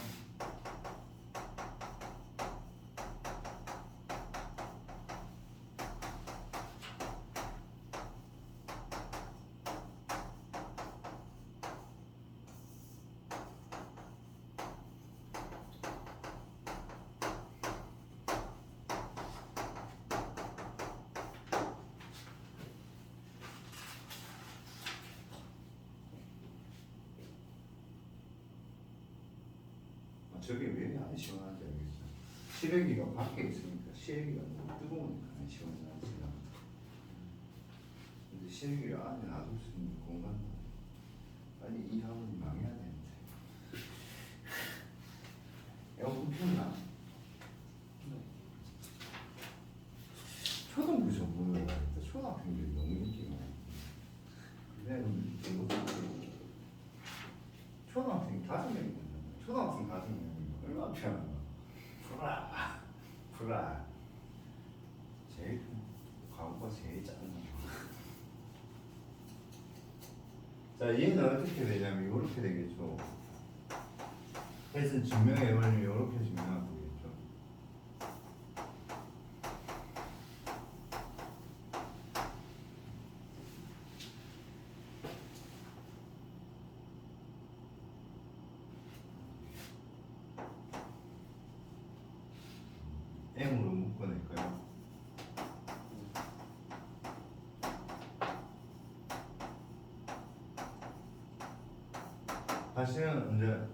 저게 왜 안 시원한지 알겠어. 실외기가 밖에 있으니까 실외기가 너무 뜨거우니까 안 시원하지. 근데 실외기를 안에 놔둘 수 있는 공간도 빨리 이 학원이 망해야 되는데. 에어컨 폈나? 초등부 전문을 가겠다. 초등학생들이 너무 인기가 많아. 그냥 초등학생 5명이 초등학생 5명 얼마나 편한가. 프라 제일 과거가 제일 짜증나. 자, 얘는 어떻게 되냐면 이렇게 되겠죠. 그래서 증명의 원리 이렇게 증명하면 되겠죠. M으로 묶어낼까요? 사실은 이제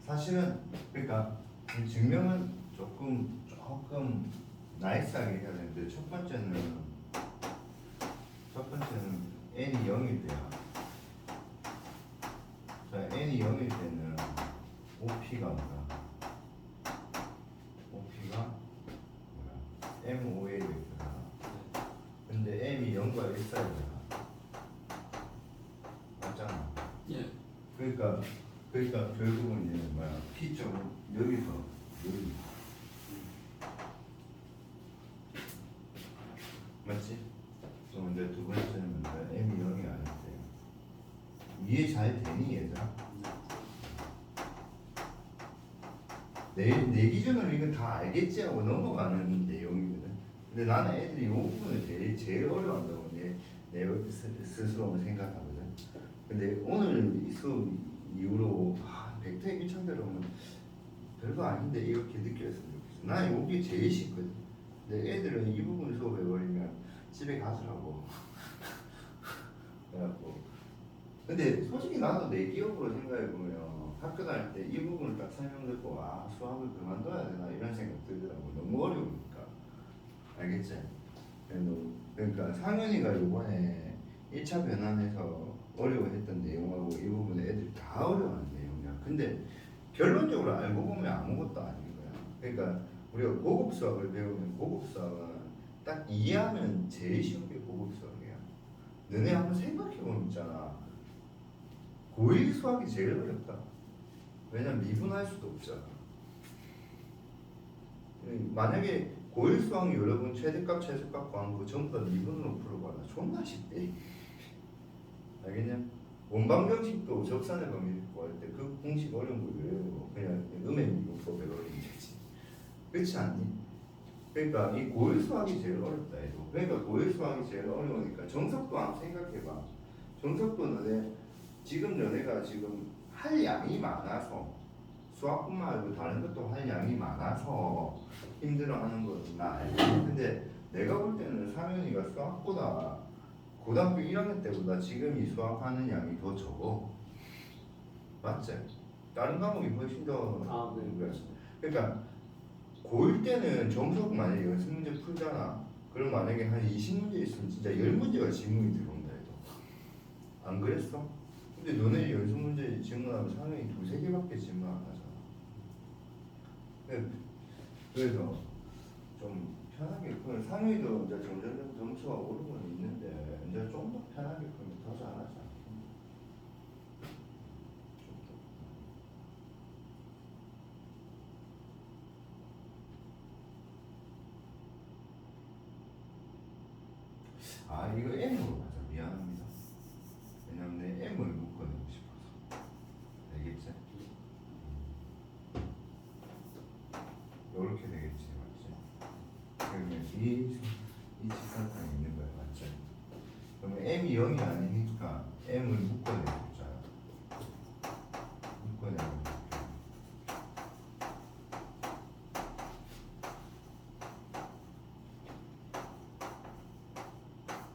사실은 그러니까 이 증명은 조금 나이스하게 해야 되는데 첫 번째는 n이 0일 때야. 자, n이 0일 때는 OP가 뭐야? OP가 M5의 벡터잖아. 근데 M이 0과 1 사이잖아. 맞잖아. 예. 그러니까 결국은 이제 뭐야? P점은 여기서 여기. 맞지? 그럼 이제 두 번째는 M이 0이 아닐 때 이해 잘 되니 얘들아? 내 기준으로 이건 다 알겠지 하고 넘어가는 내용이거든. 근데 나는 애들이 이 부분을 제일 어려워한다고 내 스스로 생각하거든. 근데 오늘 이 수업 이후로 벡터의 유창대로 하면 별거 아닌데 이렇게 느꼈으면 좋겠어. 난 이게 제일 쉽거든. 근데 애들은 이 부분 수업해버리면 집에 가더라고. 그래갖고 근데 솔직히 나도 내 기억으로 생각해보면 학교 다닐 때 이 부분을 딱 설명 듣고 수학을 그만둬야 되나 이런 생각 들더라고. 너무 어려우니까. 알겠지? 그러니까 상현이가 요번에 1차 변환에서 어려워했던 내용하고 이 부분에 애들이 다 어려워하는 내용이야. 근데 결론적으로 알고 보면 아무것도 아닌 거야. 그러니까 우리가 고급 수학을 배우면 고급 수학은 딱 이해하면 제일 쉬운 게 고급 수학이야. 너네 한번 생각해보면 있잖아. 고1 수학이 제일 어렵다. 왜냐면 미분할 수도 없잖아. 만약에 고1 수학 여러분 최대값, 최소값 구하는 거 전부 다 미분으로 풀어봐라. 존나 쉽대. 알겠냐? 원방정식도 적산의 범위 구할 때 그 공식 어려운 거 외우고 그냥 음의 미분법 배우는 거지. 그렇지 않니? 그러니까 이 고1 수학이 제일 어렵다 해도. 그러니까 고1 수학이 제일 어려우니까 정석도 한번 생각해봐. 정석도 너네가 지금 할 양이 많아서 수학뿐만 아니고 다른 것도 할 양이 많아서 힘들어하는 거는 나 알지. 근데 내가 볼 때는 상현이가 수학보다 고등학교 1학년 때보다 지금 이 수학하는 양이 더 적어. 맞지? 다른 과목이 훨씬 더 네. 거야. 그러니까 고1 때는 정석 만약에 연습 문제 풀잖아. 그럼 만약에 한 20문제 있으면 진짜 10문제가 지문이 들어온다 해도. 안 그랬어? 근데 너네 연습 문제 질문하면 상당히 두세 개밖에 질문 안 하잖아. 그래서 좀 편하게 풀면 상위도 이제 점점 점수가 오르고는 있는데 이제 좀 더 편하게 풀면 더 잘하지 않겠나? 이거 M으로 가자. 미안합니다. 왜냐면 내 M을 묶어내고 싶어서. 알겠지? 이렇게 되겠지, 맞지? 그러면 이 직선상에 있는 거야, 맞지? 그러면 M이 0이 아니니까 M을 묶어내고 있잖아. 묶어내고 있잖아.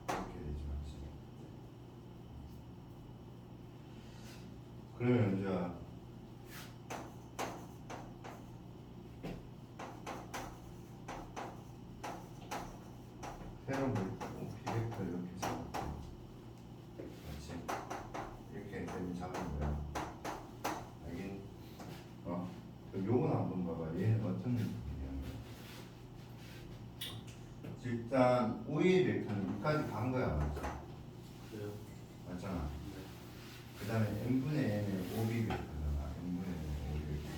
이렇게 되지, 맞지? 그러면 이제 새로운 비벡터 이렇게 잡았고, 맞지? 이렇게 되면 잡은 거야. 알겠니? 요건 한번 봐봐. 얘는 어떤 느낌이냐면 일단 O의 벡터는 여기까지 간 거야, 맞지? 그래요? 맞잖아. 네. 그 다음에 n분의 n의 5b 벡터잖아. n분의 n의 5b 벡터.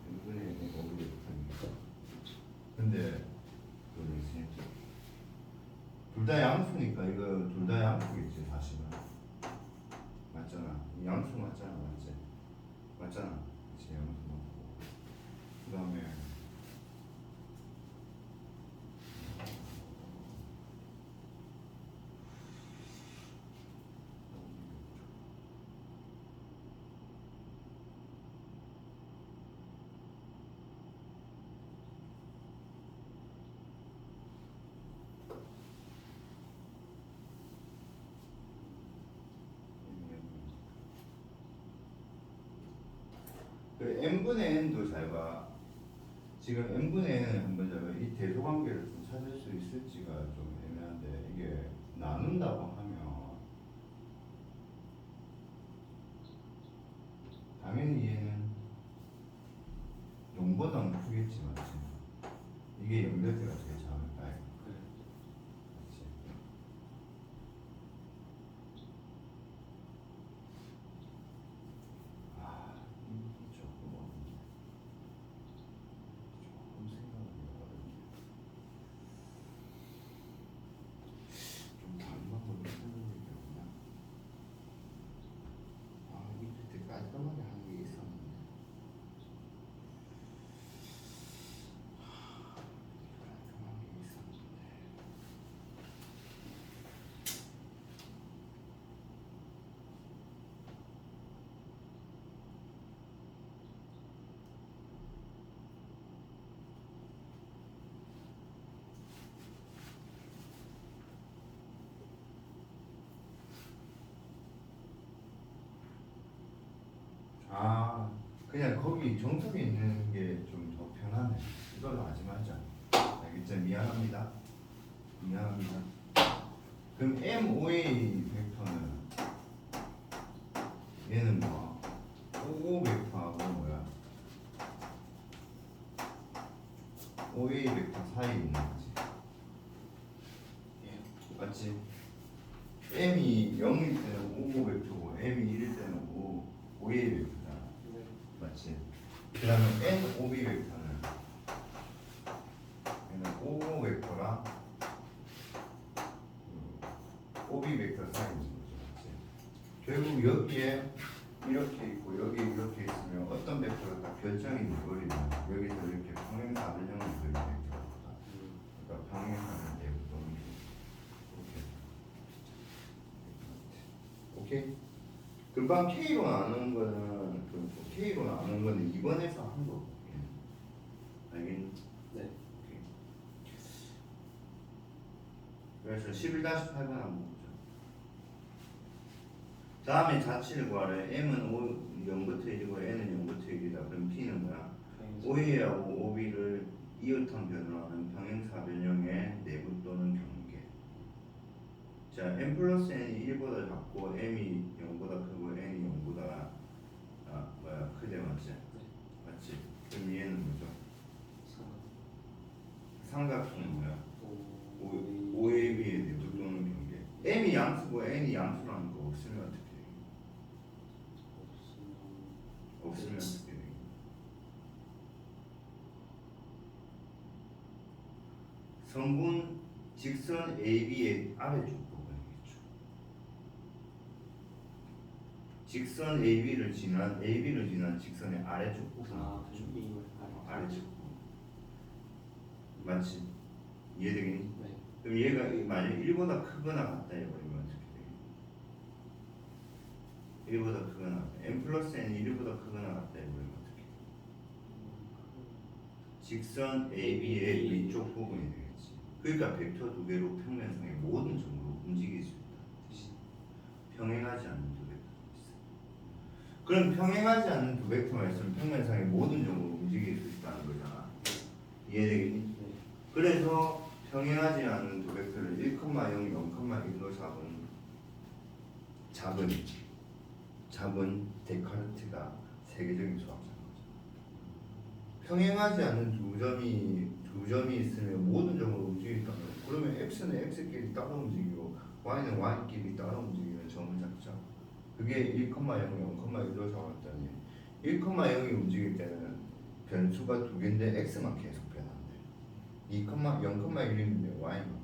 n분의 n의 5b 벡터니까. 근데 그러지. 둘 다 양수니까 이거 둘 다 양수겠지 사실은. 맞잖아. 이 양수 맞잖아, 맞지? 맞잖아. 그치, 양수 맞고. 그 다음에 그 n분의 n도 잘 봐. 지금 n분의 n을 한번 잡아. 이 대소관계를 좀 찾을 수 있을지가 좀 애매한데 이게 나눈다고 하면 당연히 얘는 0보다는 크겠지, 맞지? 이게 연결대가 되게 작을까? 네. 그렇지. 이게 조금 어렵네. 조금 생각하기 어렵네. 좀 다른 방법으로 생각해 보면 아 그냥 거기 정석에 있는 게 좀 더 편하네. 이걸로 하지 말자. 알겠죠? 미안합니다. 미안합니다. 그럼 MOA 벡터는 얘는 뭐 OO 벡터하고 뭐야? OA 벡터 사이에 있는 거지. 맞지? M이 0일 때는 OO 벡터고 M이 1일 때는 OA 벡터잖아. 네. 맞지? 그 다음에 NOB 벡터는 얘는 OO 벡터랑 OB 벡터 사이에 있는 거죠. 맞지? 결국 여기에 이렇게 있고 여기 이렇게 있으면 어떤 벡터가 딱 결정이 돼버리면 여기서 이렇게 평행사변형을 그리는 벡터가 그러니까 평행사변 대부분 이렇게 오케이? 금방 K로 나누는 거는 K로 나누는 거는 이번에서 한 거고 알겠니? 네. 오케이. 그래서 11-8번 한번 보죠. 다음에 자치를 구하래. M은 0부터 1이고 N은 0부터 1이다. 그럼 P는 뭐야? OA하고 OB를 이웃한 변화하는 평행사변형의 내부 또는 경계. 자, M 플러스 N이 1보다 작고 M이 0보다 크고 N이 0보다 크대 맞지? 맞지? 그럼 얘는 뭐죠? 삼각형은 뭐야? OAB의 내부 또는 경계. M이 양수고 N이 양수라는 거 없으면 어떻게 돼? 없으면 어떻게 돼? 성분 직선 AB의 아래쪽 부분이겠죠. 직선 AB를 지난 직선의 아래쪽 부분. 아래쪽 부분. 맞지? 이해되겠니? 네. 그럼 얘가 만약 1보다 크거나 같다 해버리면 어떻게 돼? 1보다 크거나 같다. M 플러스 N이 1보다 크거나 같다 해버리면 어떻게 돼? 직선 AB의 위쪽 부분이 되겠지. 그러니까 벡터 두 개로 평면상의 모든 점으로 움직일 수 있다는 뜻이. 평행하지 않는 두 벡터가 있어. 그럼 평행하지 않는 두 벡터가 있으면 평면상의 모든 점으로 움직일 수 있다는 거잖아. 이해되겠니? 네. 그래서 평행하지 않는 두 벡터를 1,0, 0,1로 잡은 데카르트가 세계적인 수학자인 거죠. 평행하지 않는 두 점이 있으면 모든 점으로 움직인다면 그러면 x는 x끼리 따로 움직이고 y는 y끼리 따로 움직이는 점을 잡자. 그게 1, 0, 0,1로 잡았더니 1, 0이 움직일 때는 변수가 두 개인데 x만 계속 변한대. 0,1인데 y만 변한대.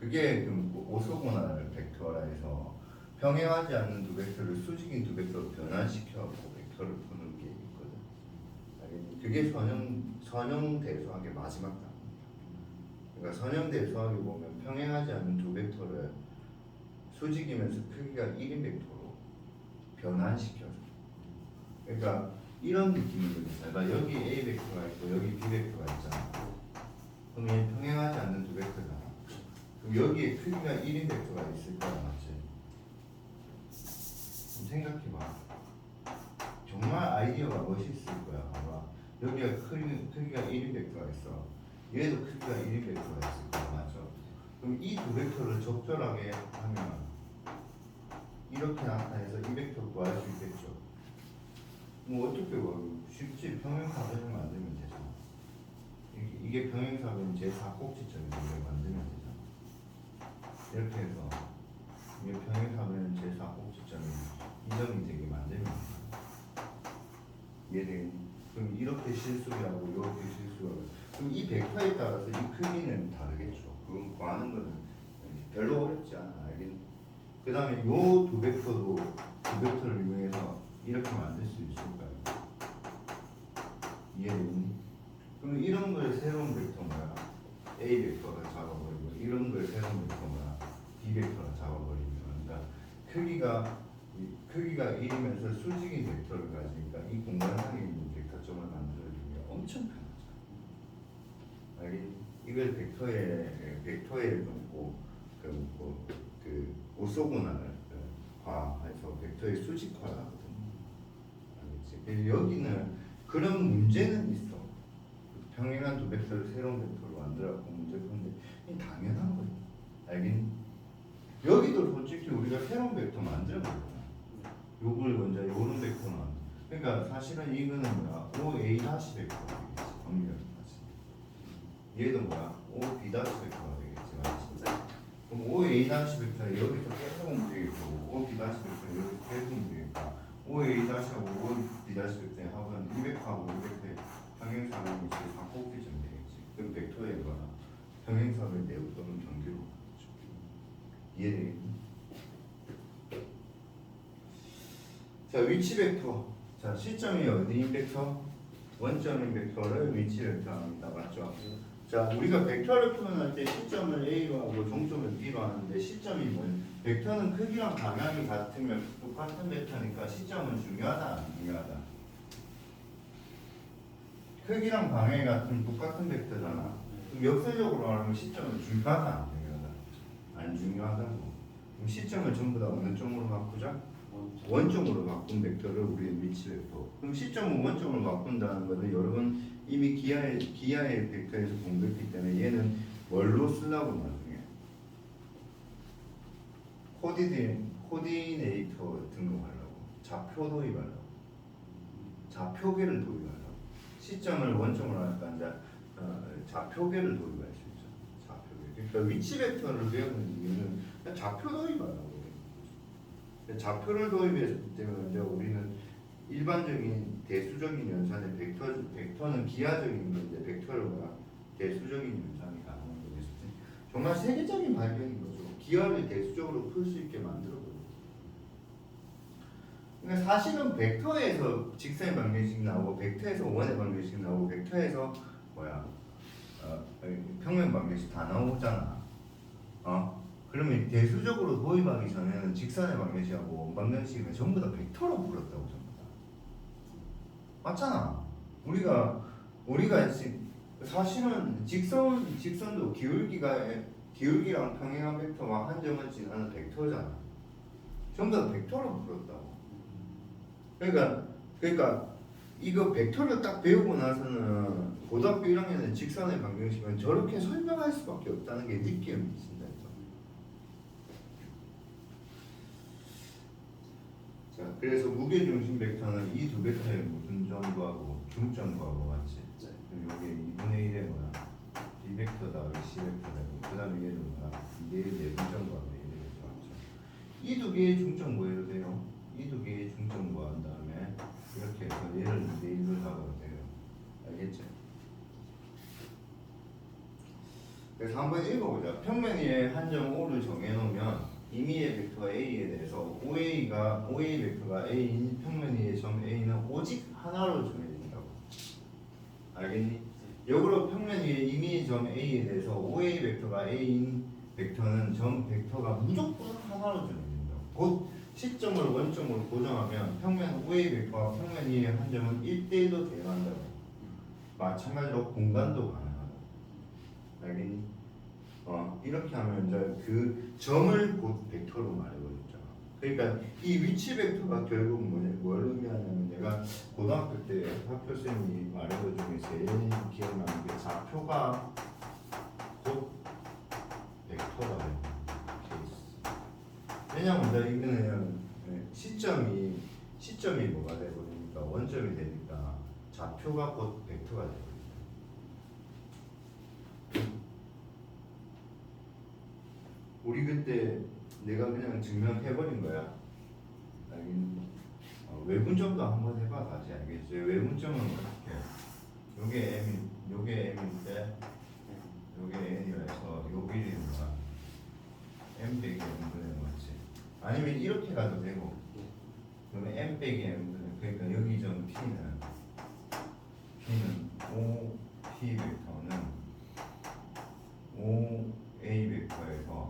그게 그 오소고날 벡터라 해서 평행하지 않는 두 벡터를 수직인 두 벡터로 변환시켜서 벡터를 푸는 게 있거든. 알겠니? 그게 선형 대수학의 마지막 단계야. 그러니까 선형 대수학에 보면 평행하지 않는 두 벡터를 수직이면서 크기가 1인 벡터로 변환시켜줘. 그러니까 이런 느낌인 거지. 그러니까 여기 A 벡터가 있고 여기 B 벡터가 있잖아. 그럼 얘 평행하지 않는 두 벡터잖아. 그럼 여기에 크기가 1인 벡터가 있을 거야, 맞지? 생각해봐. 정말 아이디어가 멋있을 거야. 봐봐. 여기가 크기가 1인 벡터가 있어. 얘도 크기가 1인 벡터가 있을 거야. 맞죠? 그럼 이 두 벡터를 적절하게 하면 이렇게 나타내서 이 벡터 구할 수 있겠죠. 뭐 어떻게 봐? 쉽지. 평행사변을 만들면 되잖아. 이게 평행사변 제4꼭지점인데 이걸 만들면 되잖아. 이렇게 해서 이게 평행사변 제4꼭지점이 이 점이 되게 만들면 얘는 그럼 이렇게 실수하고 이렇게 실수하고 그럼 이 벡터에 따라서 이 크기는 다르겠죠. 그건 구하는 거는 별로 어렵지 않아. 알겠니? 그 다음에 요 두 벡터도 두 벡터를 이용해서 이렇게 만들 수 있을까요? 이해되니? 그럼 이런 걸 새로운 벡터 뭐야? A 벡터가 잡아버리고 이런 걸 새로운 벡터 뭐야? B 벡터가 잡아버리면 그러니까 크기가 1이면서 수직인 벡터를 가지니까 이 공간상에 있는 벡터점을 만들어주기가 엄청 편하죠. 알겠니? 이걸 벡터에 놓고 그 오소고날 과해서 벡터의 수직화를 하거든. 여기는 그런 문제는 있어. 평행한 두 벡터를 새로운 벡터로 만들어갖고 문제 푸는데 이게 당연한 거야. 알겠니? 여기도 솔직히 우리가 새로운 벡터 만들어 보잖아. 요걸 먼저 요런 벡터는 안 돼. 그러니까 사실은 이거는 뭐야? OA 다시 벡터가 되겠지. 정리하지. 얘도 뭐야? OB 다시 벡터가 되겠지. 맞지? 그럼 OA 다시 벡터를 여기서 빼보면 되겠고, OB 다시 벡터를 여기서 빼보면 되겠다. OA 다시하고 OB 다시 벡터의 합은 200하고 200의 평행사를 이제 바꿔 곱해주면 되겠지. 그럼 벡터의 뭐야? 평행사를 내부 또는 경계로 바꾸죠. 이해되겠니? 자, 위치 벡터. 자, 시점이 어디인 벡터? 원점인 벡터를 위치 벡터합니다. 맞죠? 자, 우리가 벡터를 표현할 때 시점을 A로 하고 종점을 B로 하는데 시점이 뭐예요? 벡터는 크기랑 방향이 같으면 똑같은 벡터니까 시점은 중요하다, 안 중요하다? 크기랑 방향이 같으면 똑같은 벡터잖아. 그럼 역설적으로 말하면 시점은 중요하다, 안 중요하다? 안 중요하다고. 그럼 시점을 전부 다 어느 쪽으로 바꾸자? 원점으로 바꾼 벡터를 우리의 위치 벡터. 그럼 시점은 원점으로 바꾼다는 것은 여러분 이미 기하의 벡터에서 공부했기 때문에 얘는 뭘로 쓰려고 나중에 코디네이터 등록하려고, 좌표 도입하려고, 좌표계를 도입하려고. 시점을 원점으로 하니까 이제 좌표계를 도입할 수 있죠. 좌표계. 그러니까 위치 벡터를 배우는 이유는 그냥 좌표 도입하려고. 좌표를 도입했을 때는 이제 우리는 일반적인 대수적인 연산의 벡터는 기하적인 건데 벡터를 뭐야? 대수적인 연산이 가능한 거겠지. 정말 세계적인 발견인 거죠. 기하를 대수적으로 풀 수 있게 만들어 버려. 그러니까 사실은 벡터에서 직선의 방정식 나오고 벡터에서 원의 방정식 나오고 벡터에서 뭐야? 평면 방정식 다 나오잖아. 그러면 대수적으로 도입하기 전에는 직선의 방정식하고 원방정식은 전부 다 벡터로 풀었다고 전부 다. 맞잖아. 우리가 사실은 직선도 기울기랑 평행한 벡터와 한 점을 지나는 벡터잖아. 전부 다 벡터로 풀었다고. 그러니까 이거 벡터를 딱 배우고 나서는 고등학교 1학년은 직선의 방정식은 저렇게 설명할 수밖에 없다는 게 느낌이 있습니다. 자, 그래서 무게중심 벡터는 이 두 벡터의 무슨 점과하고 중점과하고 같이. 그럼 여기 2분의 1의 뭐야? B 벡터다, 여기 C 벡터다. 그 다음에 얘는 뭐야? 얘의 내분점과 얘의 벡터 맞죠? 이 두 개의 중점 구해도 돼요. 이 두 개의 중점 구한 다음에 이렇게 해서 얘를 2대 1로 잡아도 돼요. 알겠죠? 그래서 한번 읽어보자. 평면 위에 한 점 O를 정해놓으면 임의의 벡터 A에 대해서 OA 벡터가 A인 평면 위의 점 A는 오직 하나로 정해진다고. 알겠니? 역으로 평면 위의 임의의 점 A에 대해서 OA 벡터가 A인 벡터는 점 벡터가 무조건 하나로 정해진다고. 곧 시점을 원점으로 고정하면 평면 OA 벡터와 평면 위의 한 점은 1대1로 대응한다고. 마찬가지로 공간도 가능하다. 알겠니? 이렇게 하면 이제 그 점을 곧 벡터로 말해버렸잖아. 그러니까 이 위치 벡터가 결국 뭘 의미하냐면 내가 고등학교 때 학교 선생님이 말해본 중에 제일 기억나는 게 좌표가 곧 벡터가 되는 케이스. 왜냐면 이제 이거는 시점이 뭐가 되버리니까 원점이 되니까 좌표가 곧 벡터가 되버려. 우리 그때 내가 그냥 증명해버린 거야. 외분점도 한번 해봐 다시 알겠지? 외분점은 어떻게? 요게 M인데 요게 N이라 해서 요 길이는 뭐야? M 빼기 N분의 맞지? 아니면 이렇게 가도 되고 그러면 M 빼기 N분의 그러니까 여기 점 P는 O P 벡터는 O A 벡터에서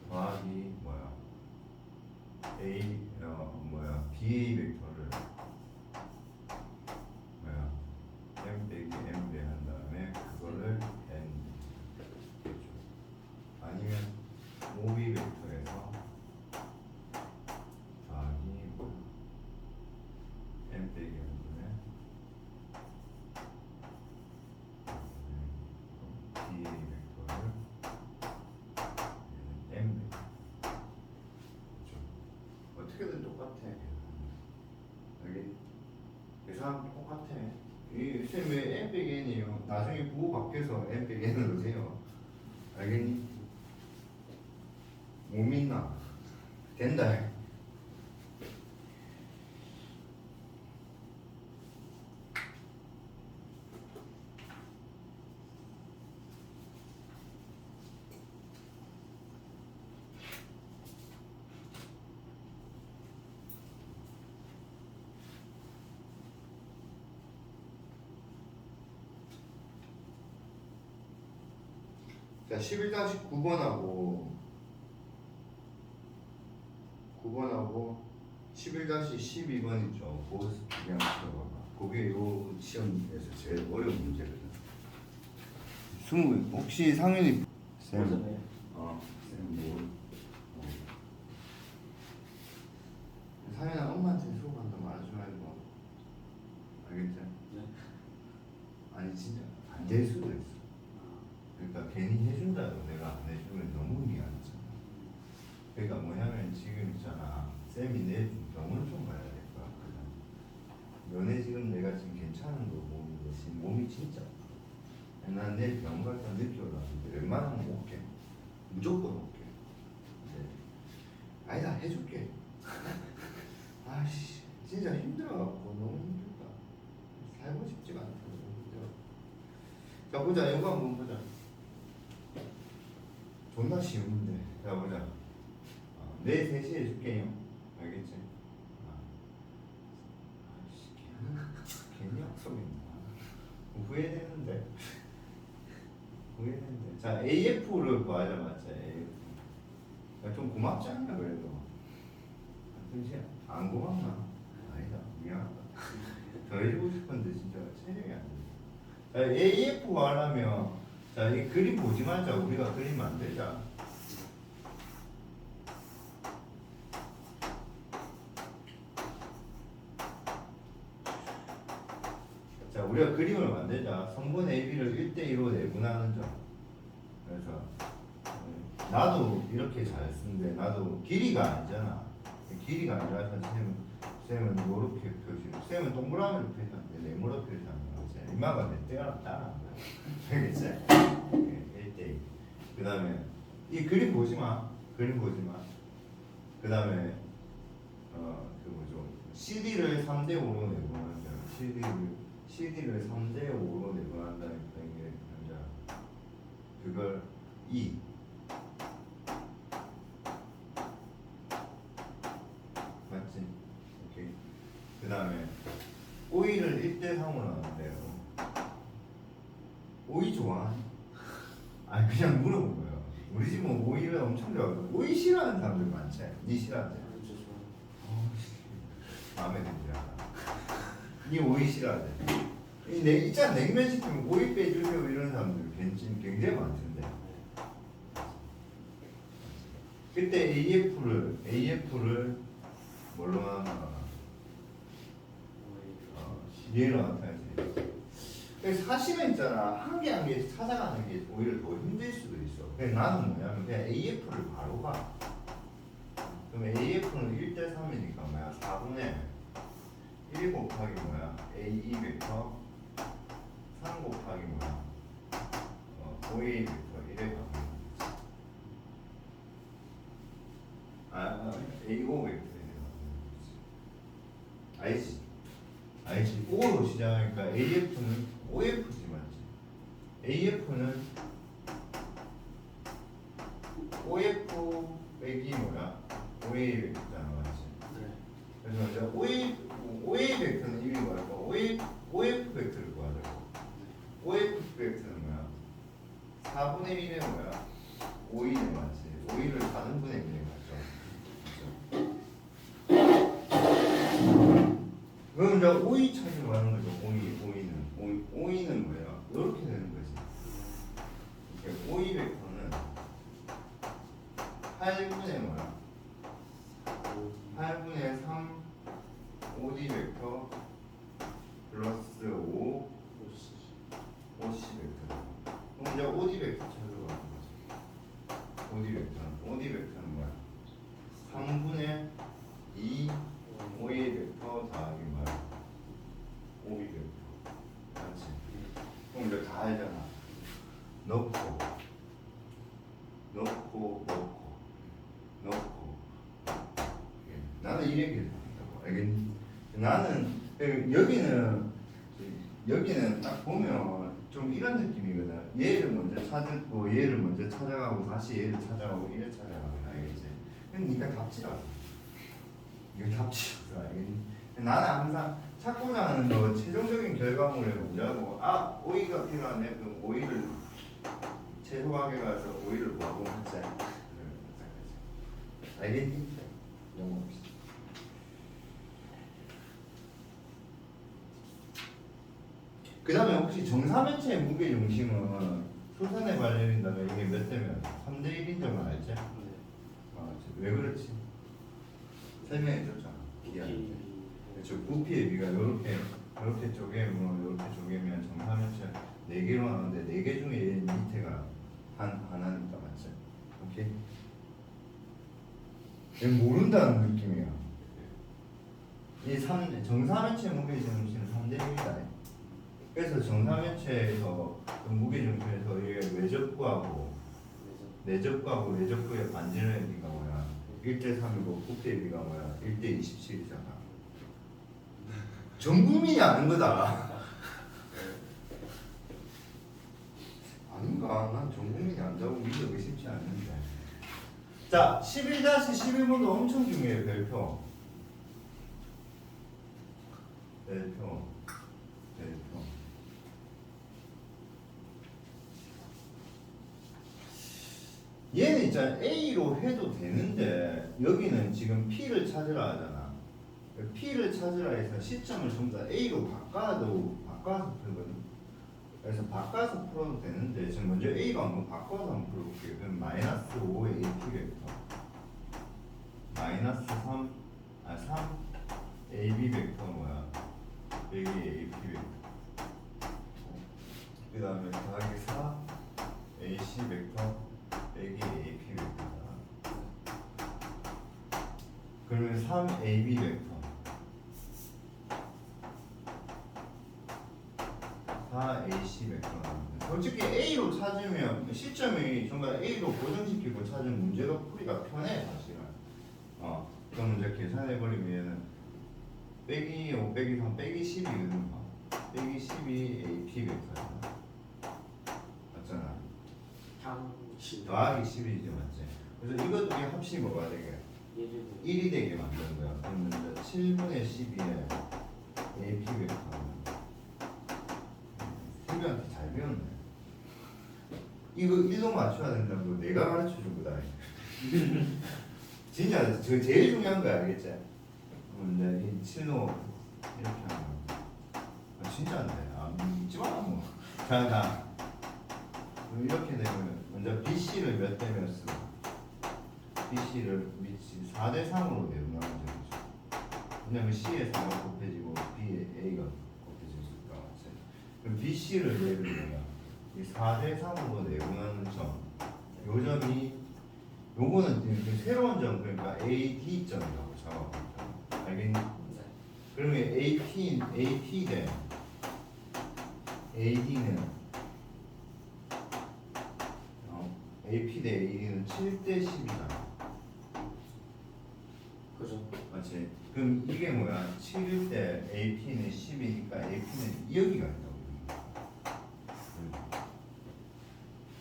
더하기 뭐야? BA 벡터를 뭐야? M 빼기 M 한 다음에 그거를 N 되죠. 아니면 OB 벡터에서 더하기 여기 계산 똑같아. 이 쌤 왜 n 빼기 n이에요? 나중에 부호 바뀌어서 n 빼기 n으로 돼요. 알겠니? 못 믿나? 된다. 자, 11-9번하고 11-12번 있죠. 그거 그냥 들어봐봐. 그게 요 시험에서 제일 어려운 문제거든. 혹시 상윤이 쌤, 맞아요. 쌤 뭐? 상윤아 엄마한테 수업 한다 말하지 말고. 알겠지? 네. 아니 진짜 안 될 수도 있어. 그러니까 괜히 해준다고 내가 안 해주면 너무 미안하잖아. 그러니까 뭐냐면 지금 있잖아. 쌤이 내 병원을 좀 가야 될 것 같거든. 너네 지금 내가 지금 괜찮은 거 보는데 지금 몸이 진짜 난 내일 병원 갈 때 늦게 올라왔는데 웬만하면 올게. 무조건 올게. 네. 아니다 해줄게. 아씨 진짜 힘들어갖고 너무 힘들다. 살고 싶지가 않다. 너무 힘들어. 자 보자 이거 한번 보자. 존나 쉬운 문제. 자 보자. 내일 3시에 해줄게요. 알겠지? 괜히 약속했나? 후회되는데. 후회되는데. 자 AF를 구하자 맞자. AF. 좀 고맙지 않나 그래도. 하여튼 안 고맙나? 아니다. 미안하다. 더 해주고 싶은데 진짜 체력이 안 돼. 자 AF 구하려면 자 이 그림 보지 말자. 우리가 그림 만들자. 자, 우리가 그림을 만들자. 성분 AB를 1대1로 내분하는 점. 그래서 나도 이렇게 잘 쓰는데 나도 길이가 아니잖아. 길이가 아니라 쌤은 이렇게 표시. 쌤은 동그라미로 표시하는데 네모로 표시하는 거지. 이마가 몇 대가 낫다. 알겠지? 1대1. 그 다음에 이 그림 보지 마. 그림 보지 마. 그 다음에 그 뭐죠? CD를 3대5로 내분하는 점. CD를 3대5로 내분한다니까 이게 남자 그걸 2 맞지? 오케이. 그 다음에 오이를 1대3으로 하는데요. 오이 좋아? 아니 그냥 물어본 거예요. 우리 집은 오이를 엄청 좋아하고 오이 싫어하는 사람들 많지? 니 싫어하지? 진짜 좋아요. 마음에 들지 않아. 니 오이 싫어하지? 있잖아 냉면 시키면 오이 빼주세요 이런 사람들 굉장히 많던데. 그때 AF를 뭘로 나누나? 얘로 나타내지. 사실은 있잖아 한 개 한 개 찾아가는 게 오히려 더 힘들 수도 있어. 그래서 나는 뭐냐면 그냥 AF를 바로 봐. 그럼 AF는 1대3이니까 뭐야? 4분의 1 곱하기 뭐야? A2 벡터 3 곱하기 뭐야? OA 벡터 1에 가면 A5 벡터 1에 가면 알지? 알지? O로 시작하니까 AF는 OF지 맞지? AF는 OF 빼기 뭐야? OA 벡터잖아 맞지? 네. 그래서 이제 OA 벡터는 1이 구하고 OF 벡터를 구하자고. OF 벡터는 뭐야? 4분의 1의 뭐야? 5이네 맞지? 5를 4분의 1에 맞죠? 그럼 이제 5이 찾으러 가는 거죠. 5이는 뭐야? 이렇게 되는 거지. 이렇게 5이 벡터는 8분의 뭐야? 8분의 3 5D 벡터 플러스 5 5C 벡터. 그럼 이제 5D 벡터 찾으러 가는 거지. 5D 벡터는 뭐야? 3분의 2 OA 벡터 더하기 뭐야? OB 벡터. 맞지? 그럼 이제 다 알잖아. 넣고 나는 이렇게 생각하고 알겠니? 나는 여기는 딱 보면 좀 이런 느낌이거든. 얘를 먼저 찾고 얘를 먼저 찾아가고 다시 얘를 찾아가고 이래 찾아가고 알겠지? 그러니까 답지라고. 이거 답지라고 알겠니? 나는 항상 찾고자 하는 거 최종적인 결과물을 먼저 하고 오이가 필요하네 그럼 오이를 최소하게 가서 오이를 구하고 하자. 알겠니? 넘어갑시다. 그 다음에 혹시 정사면체의 무게중심은 소선에 발려진다면 이게 몇 대면? 3대 1인 점은 알지? 네. 왜 그렇지? 설명해줬잖아. 그렇죠. 부피의 비가 이렇게 쪼개면 이렇게 쪼개면 정사면체 4개로 나오는데 4개 중에 밑에가 하나니까 맞지? 오케이? 모른다는 느낌이야. 정사면체 무게중심은 3대 1이다. 그래서 정사면체에서 무게중심에서 이게 외접구하고 내접구의 반지름의 비가 뭐야? 1대 3이고 부피의 비가 뭐야? 1대 27이잖아. 전 국민이 아는 거다. 아닌가? 난 전 국민이 안다고 믿어 의심치 않는데. 자, 11-11번도 엄청 중요해요. 별표. 얘는 있잖아 A로 해도 되는데 여기는 지금 P를 찾으라 하잖아. P를 찾으라 해서 시점을 전부 다 A로 바꿔서 풀거든. 그래서 바꿔서 풀어도 되는데 지금 먼저 A로 한번 바꿔서 한번 풀어볼게요. 그럼 마이너스 5의 AP 벡터 마이너스 3 AB 벡터 뭐야? 여기 AP 벡터 그 다음에 더하기 4 AC 벡터 여기 AP 벡터다. 그러면 3AB 벡터 4AC 벡터 나옵니다. 솔직히 A로 찾으면 시점이 정말 A로 고정시키고 찾으면 문제가 풀이가 편해 사실은. 그럼 이제 계산해버리면 빼기 5 빼기 3 빼기 10이거든. 빼기 10이 AP 벡터잖아. 맞잖아. 더하기 10이지 맞지? 그래서 이것 중에 합식이 뭐가 되게? 1이 되게 만드는 거야. 그러면 이제 7분의 12에 AP 벡터. 친구한테 잘 배웠네. 이거 1도 맞춰야 된다고 내가 가르쳐 준 거다. 진짜 저 제일 중요한 거 알겠지? 근데 이 7로 이렇게 하는 거. 진짜 안 돼. 믿지 마 뭐. 자. 이렇게 되면 먼저 BC를 몇 대 몇 쓰고 BC를 4대 3으로 내려놓는 거죠. 왜냐면 C에 4가 곱해지고 B에 A가 곱해지니까. 그럼 BC를 내려놓으면 이 4대 3으로 내려놓는 점, 요 점이 요거는 새로운 점 그러니까 AD 점이라고 잡아보죠. 알겠니? 그러면 AP 대 AD는 AP 대 AD는 7대 10이다. 그죠? 맞지? 그럼 이게 뭐야? 7일 때 AP는 10이니까 AP는 여기가 있다고.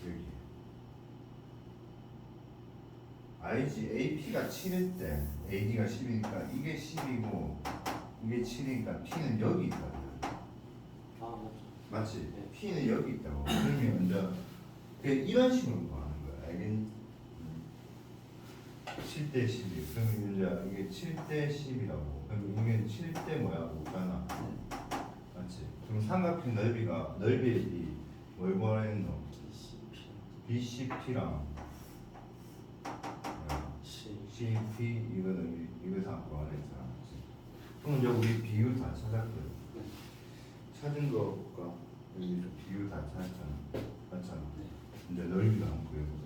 여기. 알지? AP가 7일 때 AD가 10이니까 이게 10이고 이게 7이니까 P는 여기 있다. 맞죠. 맞지? 네. P는 여기 있다고. 그러면 이제 이런 식으로 봐. 알겠니? 7대 12. 그럼 이제 이게 7대 10이라고. 그럼 이게 7대 뭐야? 5잖아. 맞지? 그럼 삼각형 넓이의 B 뭘 구하랬노? BCP랑 CP 이거는 이거 다 구하랬잖아. 그럼 이제 우리 비율 다 찾았거든. 찾은 거 볼까? 여기서 비율 다 찾았잖아. 맞잖아. 이제 넓이도 한번 구해보자.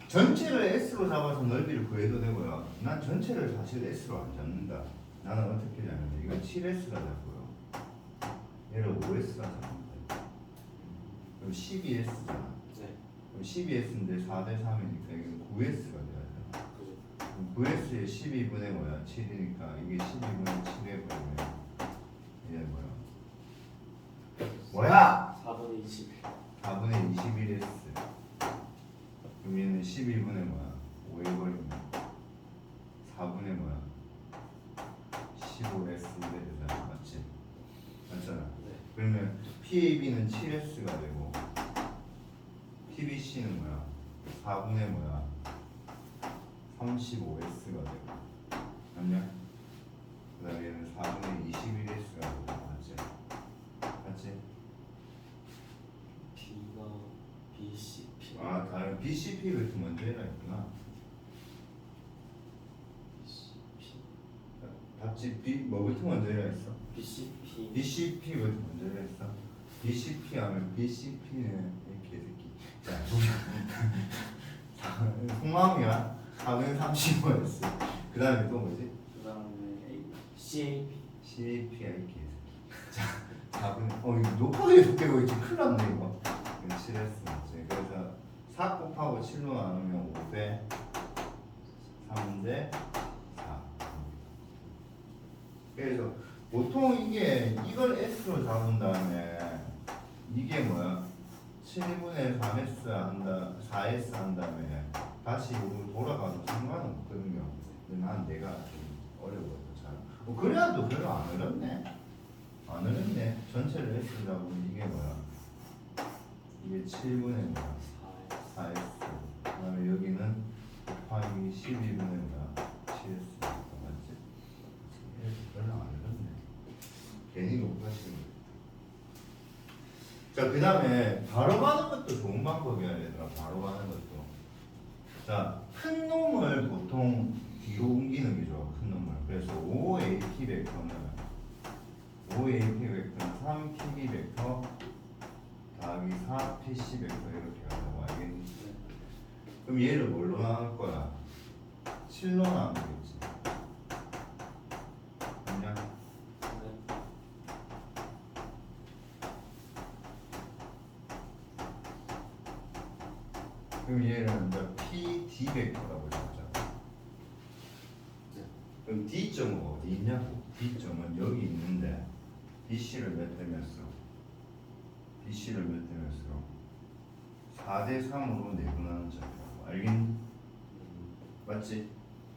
전체를 S로 잡아서 넓이를 구해도 되고요. 난 전체를 사실 S로 안 잡는다. 나는 어떻게 잡는다. 이건 7S가 잡고요. 얘를 5S가 잡는다. 그럼 12S잖아. 네. 그럼 12S인데 4대 3이니까 이건 9S가 돼야 돼. 그죠. 9S에 12분의 뭐야? 7이니까 이게 12분의 7에 보면 이게 뭐야? 뭐야? 4분의 21. 4분의 21S. 그럼 얘는 12분의 뭐야? 5에 버리면 4분의 뭐야? 15S 이래 되잖아. 맞지? 맞잖아. 네. 그러면 PAB는 7S가 되고 PBC는 뭐야? 4분의 뭐야? 35S가 되고 맞냐? 그 다음에 얘는 4분의 21S가 되고 맞지? 맞지? B가 BCP. 아 다른 BCP를 또 먼저 해라 했구나. BCP. 답지 B 뭐부터 먼저 해라 했어? BCP. BCP부터 먼저 해라 했어? BCP 하면 BCP는 이 개새끼 자 속마음이야. 4분의 35S 그 다음에 또 뭐지? 그 다음에 CAP. CAPI 개새끼 자 4분의 이거 높아도 계속 되고 있지 큰일 났네 이거 7S 맞지? 그래서 4 곱하고 7로 나누면 5대 3대 4 그래서 보통 이걸 S로 잡은 다음에 이게 뭐야? 7분의 3S 한다 4S 한 다음에 다시 이거 돌아가도 상관은 없거든요. 근데 난 내가 좀 어려워서 잘 그래도 별로 안 어렵네. 안 어렵네. 전체를 S 잡으면 이게 뭐야? 이게 7분의 뭐야? 4S 그 다음에 여기는 곱하기 12분의 뭐야? 7S 맞지? 별로 안 어렵네. 괜히 높아지는 자, 그 다음에 바로 가는 것도 좋은 방법이야, 얘들아. 바로 가는 것도. 자, 큰 놈을 보통 뒤로 옮기는 게 좋아, 큰 놈을. 그래서 5AP 벡터는 3PB 벡터 더하기 4PC 벡터 이렇게 가자고 알겠니? 그럼 얘를 뭘로 나눌 거야? 7로 나누겠지. 맞냐? 그럼 얘는 이제 PD 벡터라고 잡잖아. 그럼 D점은 어디 있냐고? D점은 여기 있는데 BC를 몇 대 몇으로? BC를 몇 대 몇으로? 4대 3으로 내분하는 점이라고 알겠니? 맞지?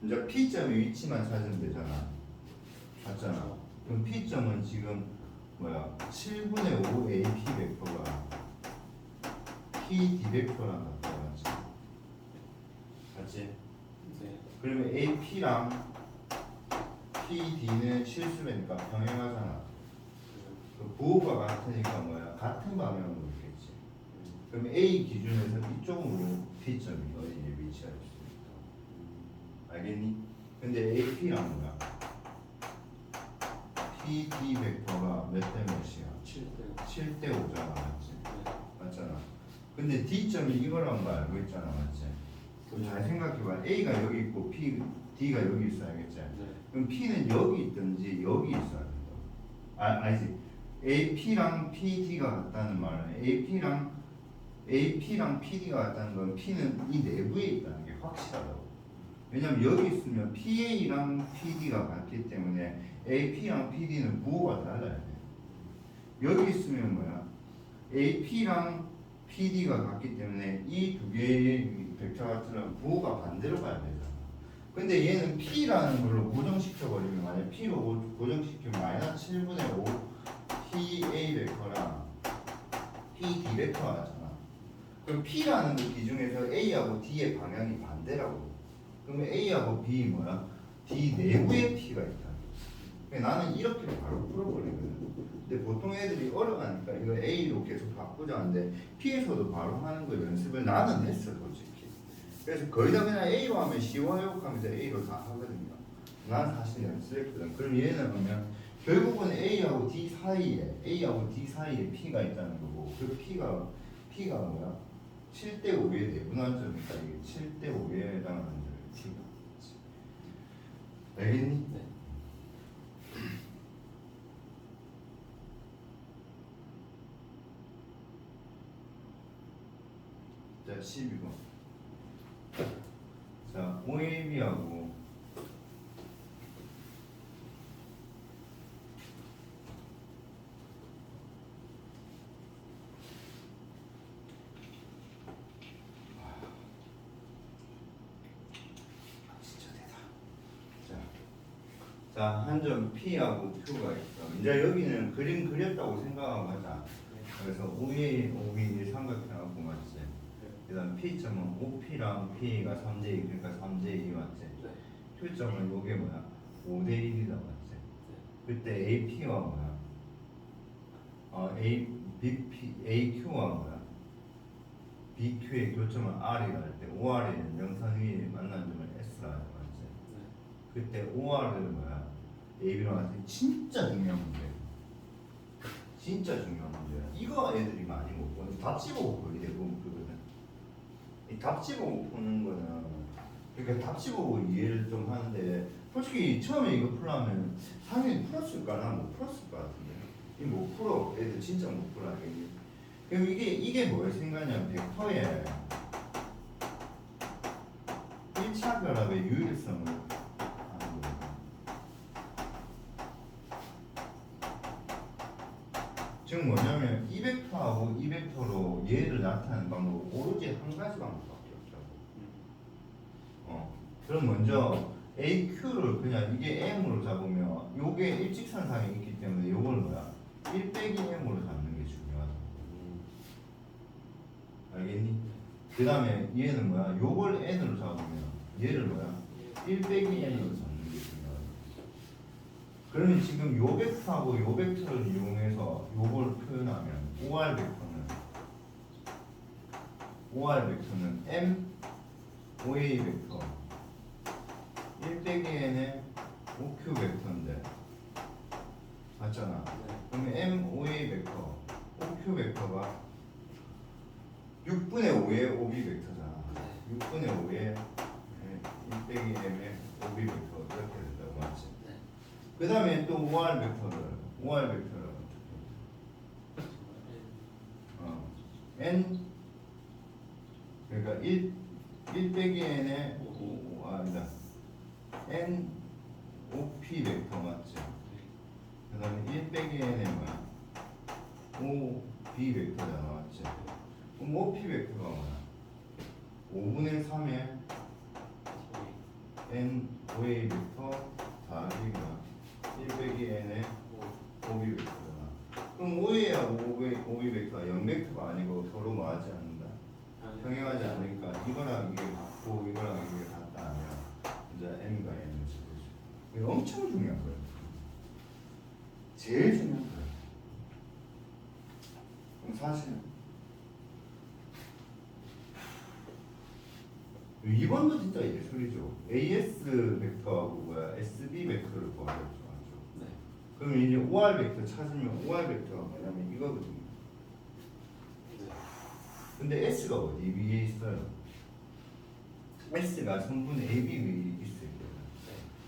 이제 P점의 위치만 찾으면 되잖아. 맞잖아. 그럼 P점은 지금 뭐야? 7분의 5 AP 벡터가 PD 벡터랑 같다. 맞지? 네. 그러면 AP랑 PD는 실수배니까 병행하잖아. 그 부호가 같으니까 뭐야? 같은 방향으로 있겠지. 그럼 A 기준에서 이쪽으로 P점이 어디에 위치할 수 있다. 알겠니? 근데 AP랑 뭐야? PD 벡터가 몇 대 몇이야? 7대. 7대 5잖아. 맞지? 네. 맞잖아. 근데 D점이 이거라는 거 알고 있잖아. 맞지? 그럼 잘 생각해봐. A가 여기 있고 D가 여기 있어야겠지? 네. 그럼 P는 여기 있든지 여기 있어야 된다. 아니지. AP랑 PD가 같다는 말은 AP랑 PD가 같다는 건 P는 이 내부에 있다는 게 확실하다고. 왜냐면 여기 있으면 PA랑 PD가 같기 때문에 AP랑 PD는 부호가 달라야 돼. 여기 있으면 뭐야? AP랑 PD가 같기 때문에 이 두 개의 벡터 같은 부호가 반대로 가야 되잖아. 근데 얘는 P라는 걸로 고정시켜버리면 만약 P로 고정시키면 마이너스 7분의 5 PA 벡터랑 PD 벡터 하잖아. 그럼 P라는 그 기준에서 A하고 D의 방향이 반대라고. 그러면 A하고 B 뭐야? D 내부에 P가 있다. 나는 이렇게 바로 풀어버리거든. 근데 보통 애들이 어려가니까 이거 A로 계속 바꾸자는데 P에서도 바로 하는 거 연습을 나는 했어 솔직히. 그래서 거의 다 그냥 A로 하면 쉬워요 하면서 A로 다 하거든요. 난 사실 연습했거든. 그럼 얘는 그러면 결국은 A하고 D 사이에 P가 있다는 거고 그 P가 뭐야? 7대 5에 내분한 점이니까 이게 7대 5에 해당하는 점이 t가. 알겠니? 네. 자 12번. 자 OAB하고 자, 한 점 P하고 Q가 있어. 이제 여기는 그림 그렸다고 생각하고 하자. 그래서 OA, OB 삼각형하고 맞지? 그 다음 P점은 OP랑 P가 3대2, 그러니까 3대2 맞지? 네. Q점은 요게 뭐야? 5대1이다 맞지? 그때 AP와 뭐야? AQ와 뭐야? BQ의 교점을 R이라 할 때 OR이는 명산 위에 만난 점을 S라 하죠 맞지? 그때 OR을 뭐야? AB랑 같은 진짜 중요한 문제야. 진짜 중요한 문제야. 이거 애들이 많이 못 보는 답지 보고 거의 대부분 그거든. 이 답지 보고 푸는 거는 그러니까 답지 보고 이해를 좀 하는데 솔직히 처음에 이거 풀려면 당연히 풀었을까 나 못 풀었을 것 같은데 이 못 풀어 애들 진짜 못 풀어 알겠니? 그럼 이게 뭐에 생각하냐면 벡터의 1차 결합의 유일성을 하는 거야. 지금 뭐냐면 이 벡터하고 이 벡터로 얘를 나타내는 방법은 오로지 한 가지 방법밖에 없다고. 그럼 먼저 AQ를 그냥 이게 M으로 잡으면 요게 일직선상에 있기 때문에 요걸 뭐야? 1 빼기 M으로 잡는 게 중요하다. 알겠니? 그 다음에 얘는 뭐야? 요걸 N으로 잡으면 얘를 뭐야? 1 빼기 N으로 잡는 게 중요하다. 그러면 지금 요 벡터하고 요 벡터를 이용해서 요걸 표현하면 OR 벡터는 M OA 벡터 1 빼기 N의 OQ 벡터인데 맞잖아. 그러면 M OA 벡터 OQ 벡터가 6분의 5의 OB 벡터잖아. 6분의 5의 1 빼기 M의 OB 벡터 이렇게 된다고 맞지? 그 다음에 또 OR 벡터를 N 그러니까 1 빼기 N의 아니다 N OP 벡터 맞지? 그 다음에 1 빼기 N의 뭐야? OB 벡터잖아 맞지? 그럼 OP 벡터가 뭐야? 5분의 3의 N OA 벡터 더하기 1 빼기 N의 OB 벡터잖아. 그럼 OA하고 OB 벡터가 0벡터가 아니고 서로 뭐하지 않는다? 평행하지 않으니까 이거랑 이게 같고 이거랑 이게 같다 하면 이제 M과 N을 쓰고 이게 엄청 중요한 거예요. 제일 중요한 거예요. 그럼 사실 2번도 진짜 예술이죠. AS 벡터하고 뭐야 SB 벡터를 구하겠죠. 네. 그러면 이제 OR 벡터 찾으면 OR 벡터가 뭐냐면 이거거든요. 근데 S가 어디 위에 있어요? S가 성분 AB 위에 있어요.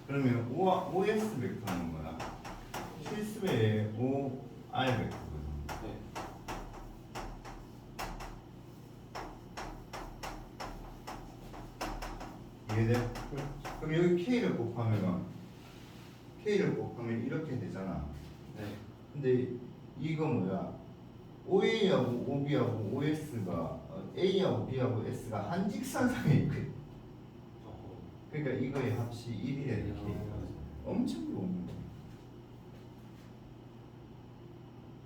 그러면 OS 벡터는 뭐야? 실수의 OR 벡터거든요. 네. 이해돼? 그럼 여기 K를 곱하면 이렇게 되잖아. 네. 근데 이거 뭐야? OA하고 OB하고 OS가 A하고 B하고 S가 한 직선상에 있거든. 그러니까 이거의 합이 1이래 이렇게. 엄청 좋은 문제.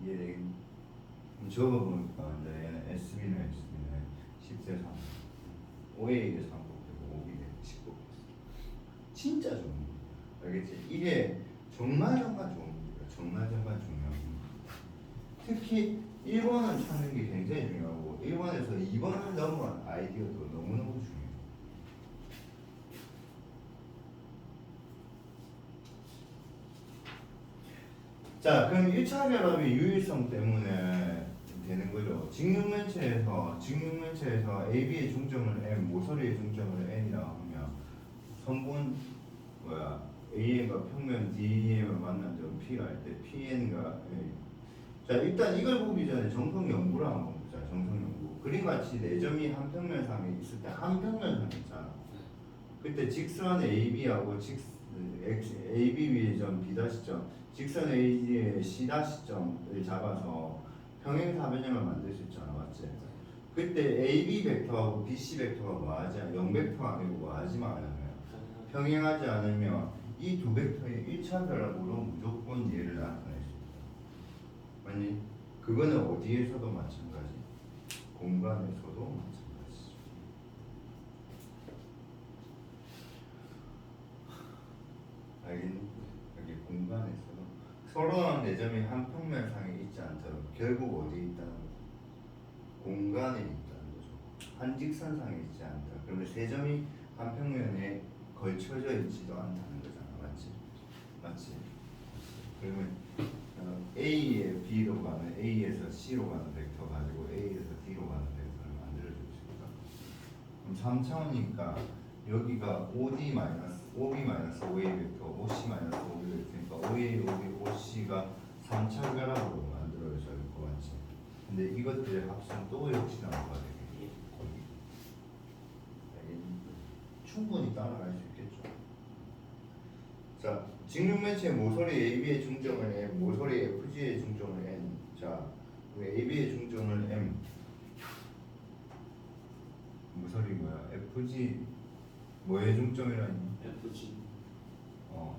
이해되겠니? 적어보니까 이제 얘는 SB는 10대 3, OA에 3 곱되고 OB에 10 곱했어. 진짜 좋은 문제. 알겠지? 이게 정말 좋은 문제야. 정말 중요한 문제. 특히 1번을 찾는 게 굉장히 중요하고 1번에서 2번을 넘어간 아이디어도 너무너무 중요해요. 자, 그럼 1차 결합의 유일성 때문에 되는 거죠. 직육면체에서 AB의 중점을 M, 모서리의 중점을 N이라고 하면 선분 뭐야 AN과 평면 DM을 만난 점 P가 할 때 PN과 A. 자 일단 이걸 보기 전에 정성 연구를 한번 보자. 정성 연구. 그림같이 네 점이 한 평면상에 있을 때 한 평면상 있잖아. 그때 직선 AB하고 AB 위의 점 B 점, 직선 AD의 C 점을 잡아서 평행사변형을 만들 수 있잖아, 맞지? 그때 AB 벡터하고 BC 벡터가 뭐하지? 0벡터 아니고 뭐하지 말아요. 평행하지 않으면 이 두 벡터의 1차 결합으로 무조건 얘를 나타낼 수 있다. 아니, 그거는 어디에서도 마찬가지. 공간에서도 마찬가지. 알겠니? 여기 공간에서도 서로 네 점이 한 평면상에 있지 않도록 결국 어디에 있다는 거죠? 공간에 있다는 거죠. 한 직선상에 있지 않다. 그러면 세 점이 한 평면에 걸쳐져 있지도 않다는 거잖아, 맞지? 맞지? 그러면 A에 B로 가는 A에서 C로 가는 벡터 가지고 A에서 D로 가는 벡터를 만들어 줄 수 있다. 그럼 3차원이니까 여기가 OD OB OA 벡터, OC OB 벡터니까 OA, OB, OC가 3차 결합으로 만들어져야 될 것 같지. 근데 이것들의 합성 또 역시 나와야 되겠지. 충분히 따라갈 수 있겠죠. 자, 직육면체 모서리 AB의 중점을 M, 모서리 FG의 중점을 N. 자, AB의 중점을 M. 모서리 뭐야? FG 뭐의 중점이라니? FG.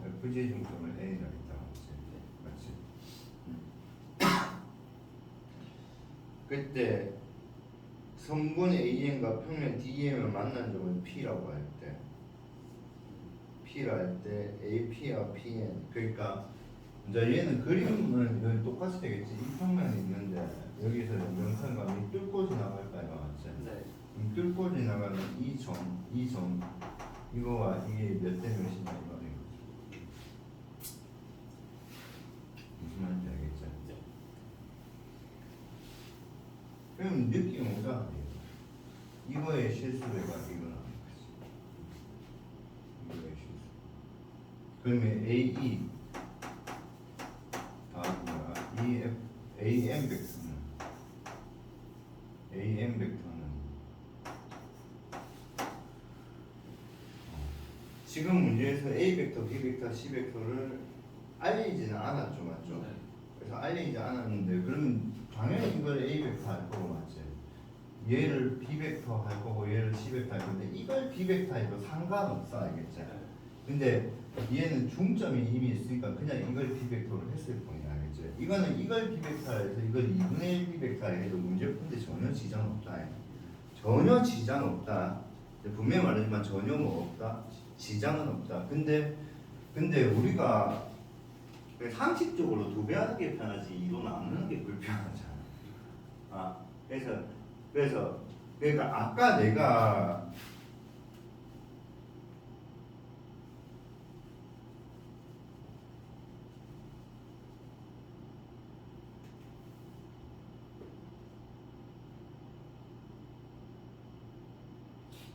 FG의 중점을 N이라 했다, 맞지? 맞지? 그때 성분 AN과 평면 DM을 만난 점을 P라고 할 때, AP와 PN. 그러니까 이제 얘는 그림은 여기 똑같이 되겠지. 이 평면이 있는데 여기서 연결선감이 뚫고 지나갈 거야, 맞지? 네. 뚫고 지나가는 이 점, 이거와 이게 몇 대 몇이냐 이 말인 거죠. 무슨 말인지 알겠지? 네. 그럼 느낌 오잖아. 이거의 실수를 해봐. 이거는 이거의 실수. 그러면 AE 다음 뭐야? AM 벡터는 지금 문제에서 A 벡터, B 벡터, C 벡터를 알리지는 않았죠, 맞죠? 네. 그래서 알리지 않았는데 그러면 당연히 이걸 A 벡터 할 거고 맞지? 얘를 B 벡터 할 거고 얘를 C 벡터 할 건데 이걸 B 벡터 해도 상관없어, 알겠지? 근데 얘는 중점이 이미 있으니까 그냥 이걸 B 벡터로 했을 뿐이야, 알겠지? 이거는 이걸 B 벡터에서 이걸 2분의 1 B 벡터 해도 문제푼데 전혀 지장 없다. 전혀 지장 없다. 분명히 말하지만 전혀 뭐 없다. 지장은 없다. 근데 우리가 상식적으로 2배 하는 게 편하지 2로 나누는 게 불편하잖아. 그러니까 아까 내가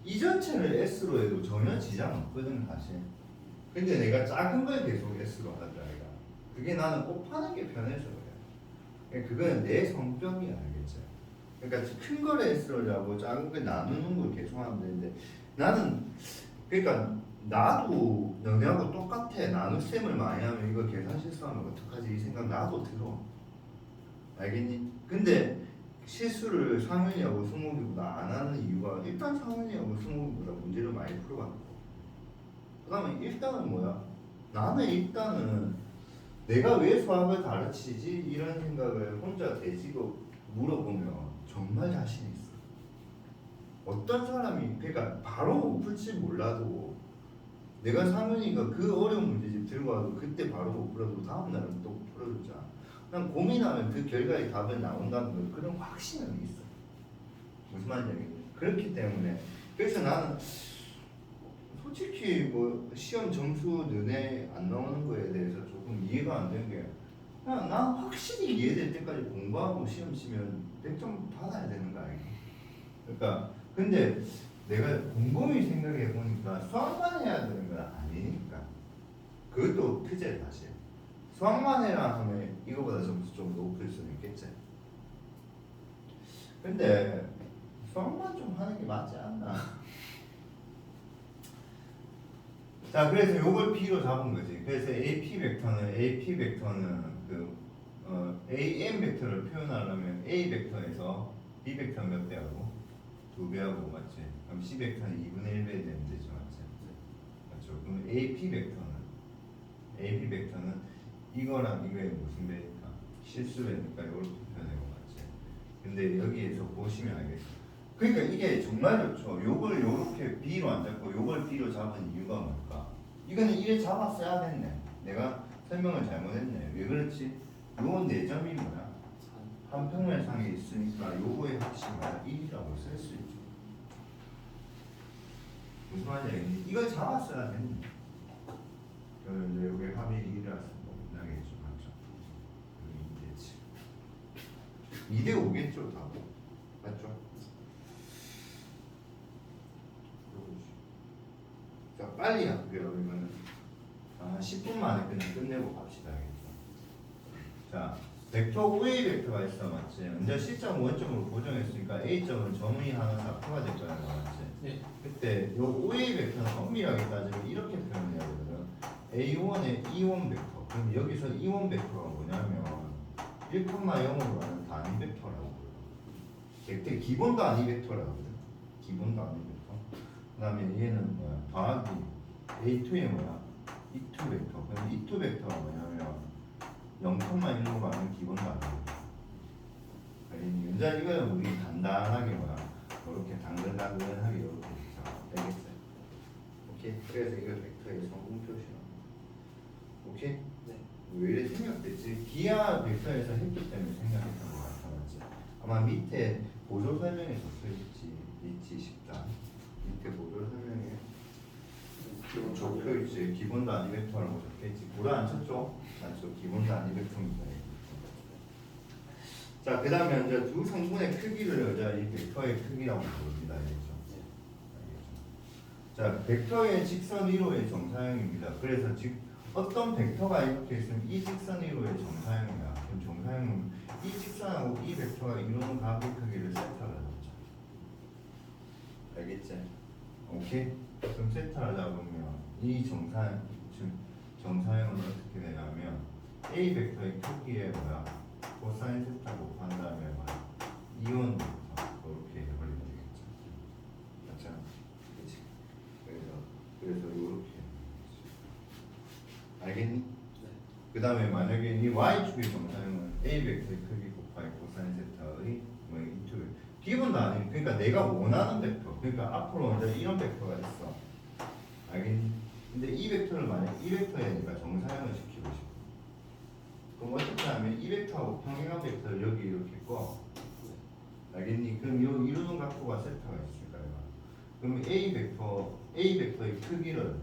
이 전체를 S로 해도 전혀 지장 없거든 사실. 근데 내가 작은 걸 계속 S로 하자 이가. 그게 나는 곱하는 게 편해서 그래. 그거는 내 성격이야, 알겠지? 그러니까 큰 거를 S로 하고 작은 걸 나누는 걸 계속 하면 되는데 나는 그러니까 나도 너네하고 똑같아. 나눗셈을 많이 하면 이거 계산 실수하면 어떡하지 이 생각 나도 들어. 알겠니? 근데 실수를 상윤이하고 승욱이보다 안 하는 이유가 일단 상윤이하고 승욱이보다 문제를 많이 풀어봤고 그 다음에 일단은 뭐야? 나는 일단은 내가 왜 수학을 가르치지? 이런 생각을 혼자 되지고 물어보면 정말 자신 있어. 어떤 사람이 그러니까 바로 못 풀지 몰라도 내가 상윤이가 그 어려운 문제집 들고 와도 그때 바로 못 풀어도 다음 날은 또 풀어주자. 그냥 고민하면 그 결과의 답은 나온다는 걸 그런 확신은 있어. 무슨 말인지 알겠니? 그렇기 때문에 그래서 나는 솔직히 뭐 시험 점수 눈에 안 나오는 거에 대해서 조금 이해가 안 되는 게 그냥 난 확실히 이해될 때까지 공부하고 시험 치면 100점 받아야 되는 거 아니야? 그러니까 근데 내가 곰곰이 생각해 보니까 수학만 해야 되는 건 아니니까 그것도 크제 사실. 수학만 해라 하면 이거보다 점수 좀 높을 수는 있겠지. 근데 수학만 좀 하는 게 맞지 않나? 자, 그래서 요걸 B로 잡은 거지. 그래서 AP 벡터는 그 AM 벡터를 표현하려면 A 벡터에서 B 벡터 몇 배하고 2배하고 맞지? 그럼 C 벡터는 2분의 1배 되면 되죠, 맞지? 맞죠? 그럼 AP 벡터는 이거랑 이거의 무슨 배니까 실수배니까 이렇게 표현해고 맞지? 근데 여기에서 보시면 알겠어. 그러니까 이게 정말 좋죠. 요걸 요렇게 B로 안 잡고 요걸 B로 잡은 이유가 뭘까? 이거는 이래 잡았어야 됐네. 내가 설명을 잘못했네. 왜 그렇지? 요건 4점이 뭐야? 한 평면상에 있으니까 요거의 합치가 1이라고 쓸 수 있죠. 무슨 말인지 알겠니? 이걸 잡았어야 됐네. 그러면 이제 여기 합이 1이라서 나겠죠, 맞죠? 2대 5겠죠, 다. 맞죠? 자, 빨리 할게요. 이거는 10분 만에 그냥 끝내고 갑시다. 알겠죠? 자, 벡터 O의 벡터가 있어, 맞지? 이제 C점 원점으로 고정했으니까 A점은 점이 하나 싹표가 될 거야, 맞지? 네. 그때 요 O의 벡터는 엄밀하게 따지면 이렇게 표현해야 되거든. A1의 E1 벡터. 그럼 여기서 E1 벡터가 뭐냐면 1,0으로 가는 단위 벡터라고 불러. 벡터 기본 단위 벡터라고 그래. 기본 단위 벡터. 그다음에 얘는 뭐야? 더하기 A2의 뭐야? E2 벡터. 그럼 E2 벡터가 뭐냐면 0,1로 가는 기본 단위 벡터. 이제 이거는 우리 간단하게 뭐야? 이렇게 당근당근하게 이렇게 알겠어요? 오케이. 그래서 이거 벡터의 성분 표시야. 오케이? 네. 왜 이래 생각됐지? 기하 벡터에서 했기 때문에 생각했던 것 같아, 맞지? 아마 밑에 보조 설명에 적혀있지, 있지 싶다. 밑에 보조 설명에 적혀있지. 기본 단위 벡터라고 적혀있지. 고려 안 쳤죠? 맞죠? 기본 단위 벡터입니다. 자, 그 다음에 이제 두 성분의 크기를 이제 이 벡터의 크기라고 부릅니다. 알겠죠? 자, 벡터의 직선 위로의 정사형입니다. 그래서 어떤 벡터가 이렇게 있으면 이 직선 위로의 정사형이야. 그럼 정사형은 이 직선하고 이 벡터가 이루는 각의 크기를 세타를 잡자. 알겠지? 오케이? 그럼 세타를 잡으면 이 정사형은 어떻게 되냐면 A 벡터의 크기에 뭐야? 코사인 세타 곱한 다음에 뭐야? 이온 벡터 이렇게 해버리면 되겠죠. 맞잖아. 그렇지? 그래서 이렇게 알겠니? 네. 그 다음에 만약에 이 y축의 정사형은 A 벡터의 크기 곱하기 코사인 세타의 뭐 이투 기본 단위. 그러니까 내가 원하는 벡터. 그러니까 앞으로 이제 이런 벡터가 있어. 알겠니? 근데 이 벡터를 만약 이 벡터에 내가 정사형을 시키고 싶어. 그럼 어떻게 하면 이 벡터하고 평행한 벡터를 여기 이렇게 꺼. 알겠니? 그럼 요 이루는 각도가 세타가 있을까요? 그럼 A 벡터의 크기를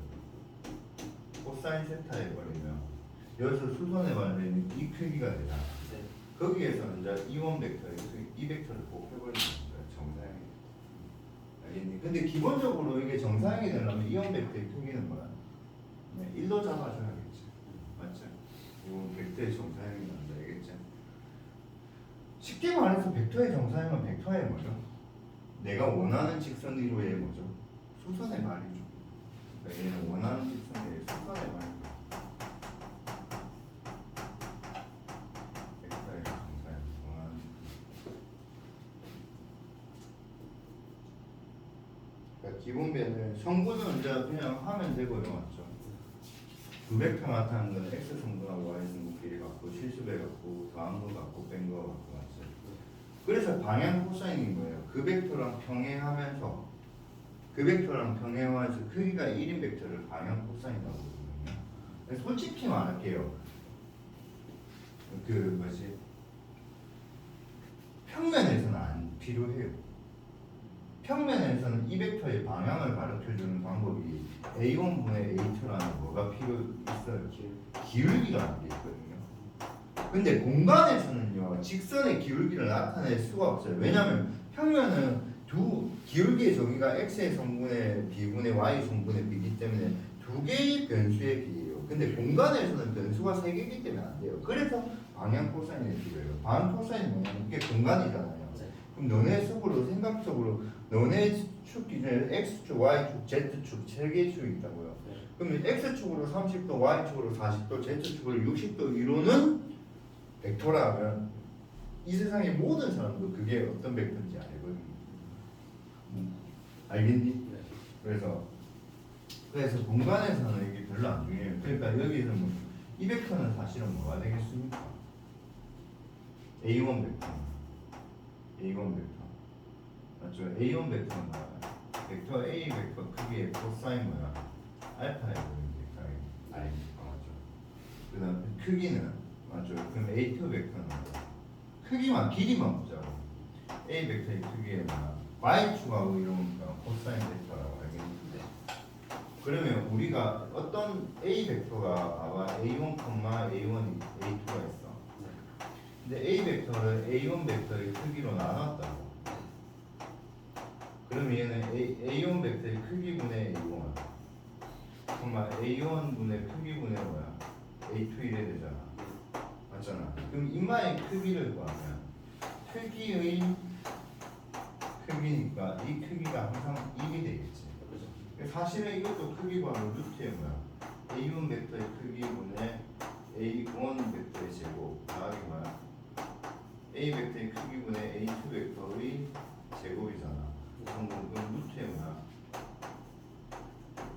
코사인 세타 해버리면 여기서 수선해버리면 이 크기가 되잖아. 네. 거기에서 이제 이원 벡터의 이 벡터를 곱해버리는 거야. 정사형이. 알겠니? 근데 기본적으로 이게 정사형이 되려면 이원 벡터의 크기는 뭐야? 네, 1로 잡아줘야겠지. 맞죠? 이건 벡터의 정사형이 난다. 알겠지? 쉽게 말해서 벡터의 정사형은 벡터의 뭐죠? 내가 원하는 직선 위로의 뭐죠? 수선의 말이죠. 그러니까 얘는 원하는 직선의 수선의 말이죠. 벡터의 정사형 원하는 그러니까 기본 배는 성분은 이제 그냥 하면 되고요, 맞죠? 두 벡터 나타나는 건 x 성분하고 y 성분끼리 갖고 실수배 갖고 더한 거 갖고 뺀 거 갖고 맞죠? 그래서 방향 코사인인 거예요. 그 벡터랑 평행하면서 크기가 1인 벡터를 방향 코사인이라고 부르거든요. 솔직히 말할게요. 그 뭐지? 평면에서는 안 필요해요. 평면에서는 이 벡터의 방향을 가르쳐주는 방법이 A1분의 A2라는 뭐가 필요 있어요? 기울기라는 게 있거든요. 근데 공간에서는요 직선의 기울기를 나타낼 수가 없어요. 왜냐하면 평면은 두 기울기의 정의가 x의 성분의 b분의 y 성분의 b이기 때문에 두 개의 변수의 비예요. 근데 공간에서는 변수가 세 개이기 때문에 안 돼요. 그래서 방향 코사인이 필요해요. 방향 코사인이 뭐냐면 이게 공간이잖아요. 네. 그럼 너네 속으로 생각적으로 너네 축 기준에 x축, y축, z축 세 개의 축이 있다고요. 네. 그럼 x축으로 30도, y축으로 40도, z축으로 60도 이루는 벡터라면 이 세상의 모든 사람도 그게 어떤 벡터인지 알거든요. 알겠니? 네. 그래서 공간에서는 이게 별로 안 중요해요. 그러니까 여기서는 이 벡터는 사실은 뭐가 되겠습니까? A1 벡터. A1 벡터. 맞죠? A1 벡터는 뭐야? 벡터 A 벡터 크기의 코사인 뭐야? 알파에 보이는 벡터의 I니까 맞죠? 그 다음 크기는 맞죠? 그럼 A2 벡터는 뭐야? 크기만 길이만 보자고. A 벡터의 크기에 뭐야? Y축하고 이러니까 코사인 벡터라고 알겠는데 그러면 우리가 어떤 A 벡터가 봐봐 A1, A1, A2가 있어. 근데 A 벡터를 A1 벡터의 크기로 나눴다고. 그러면 얘는 A1 벡터의 크기분의 A1, A1 분의 크기분의 뭐야? A2 이래 되잖아. 맞잖아. 그럼 이마의 크기를 구하면 크기의 크기니까 이 크기가 항상 1이 되겠지. 사실은 이것도 크기 구하면 루트에 뭐야? A1 벡터의 크기분의 A1 벡터의 제곱 더하기 뭐야? A 벡터의 크기분의 A2 벡터의 제곱이잖아. 그럼 루트에 뭐야?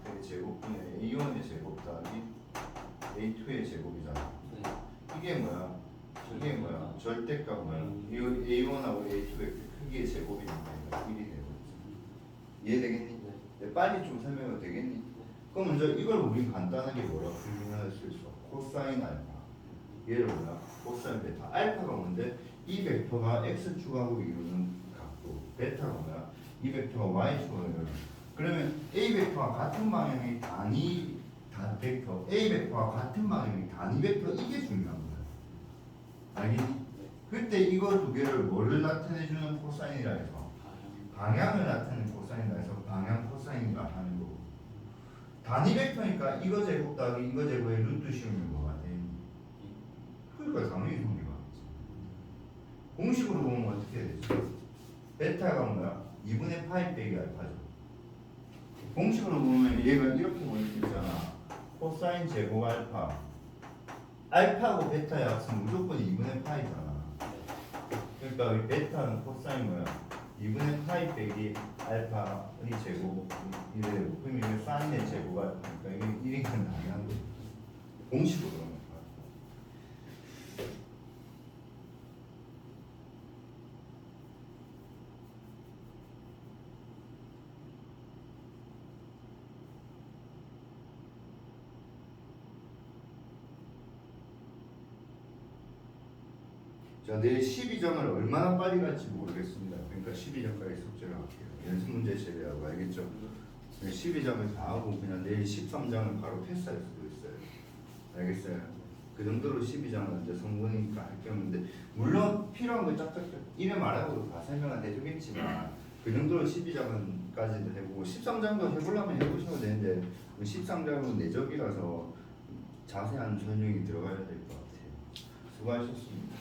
벡터의 제곱분의 A1의 제곱 더하기 A2의 제곱이잖아. 네. 이게 뭐야? 이게 뭐야? 절대값 뭐야? 이 A1하고 A2 벡터 크기의 제곱이니까 1이 되고 이해되겠니? 네. 빨리 좀 설명이 되겠니? 그럼 먼저 이걸 우리 간단하게 뭐라고 표현할 수 있어? 코사인 알파. 얘를 뭐야? 코사인 베타. 알파가 뭔데? 이 벡터가 x축하고 이루는 각도. 베타가 뭐야? 이 벡터가 y축하고 이루는. 그러면 A 벡터와 같은 방향의 단위 벡터, A 벡터와 같은 방향의 단위 벡터 이게 중요한 거야. 알겠니? 그때 이거 두 개를 뭐를 나타내주는 코사인이라 해서 방향을 나타내는 코사인이라 해서 방향 코사인이라 하는 거고. 단위 벡터니까 이거 제곱 더하기 이거 제곱의 루트 씌우면 뭐가 돼? 그러니까 당연히 성리가 있지. 공식으로 보면 어떻게 되지? 베타가 뭐야? 2분의 파이 빼기 알파죠. 공식으로 보면 얘가 이렇게 보일 수 있잖아. 코사인 제곱 알파. 알파하고 베타의 합은 무조건 2분의 파이잖아. 그러니까 이 베타는 코사인 뭐야? 2분의 파이 빼기 알파의 제곱 이래요. 그럼 이게 사인의 제곱 알파니까 이게 1인 당연한 거지. 공식으로 그런 거야. 자, 내일 12점을 얼마나 빨리 갈지 모르겠습니다. 그러니까 12점까지 숙제를 할게요. 연습 문제 제외하고 알겠죠? 12점을 다 하고 그냥 내일 13점을 바로 패스할 수도 있어요. 알겠어요? 그 정도로 12점은 이제 성분이니까 할 게 없는데 물론 필요한 거 짝짝짝 이래 말하고도 다 설명은 해주겠지만 그 정도로 12점까지도 해보고 13점도 해보려면 해보셔도 되는데 13점은 내적이라서 자세한 설명이 들어가야 될 것 같아요. 수고하셨습니다.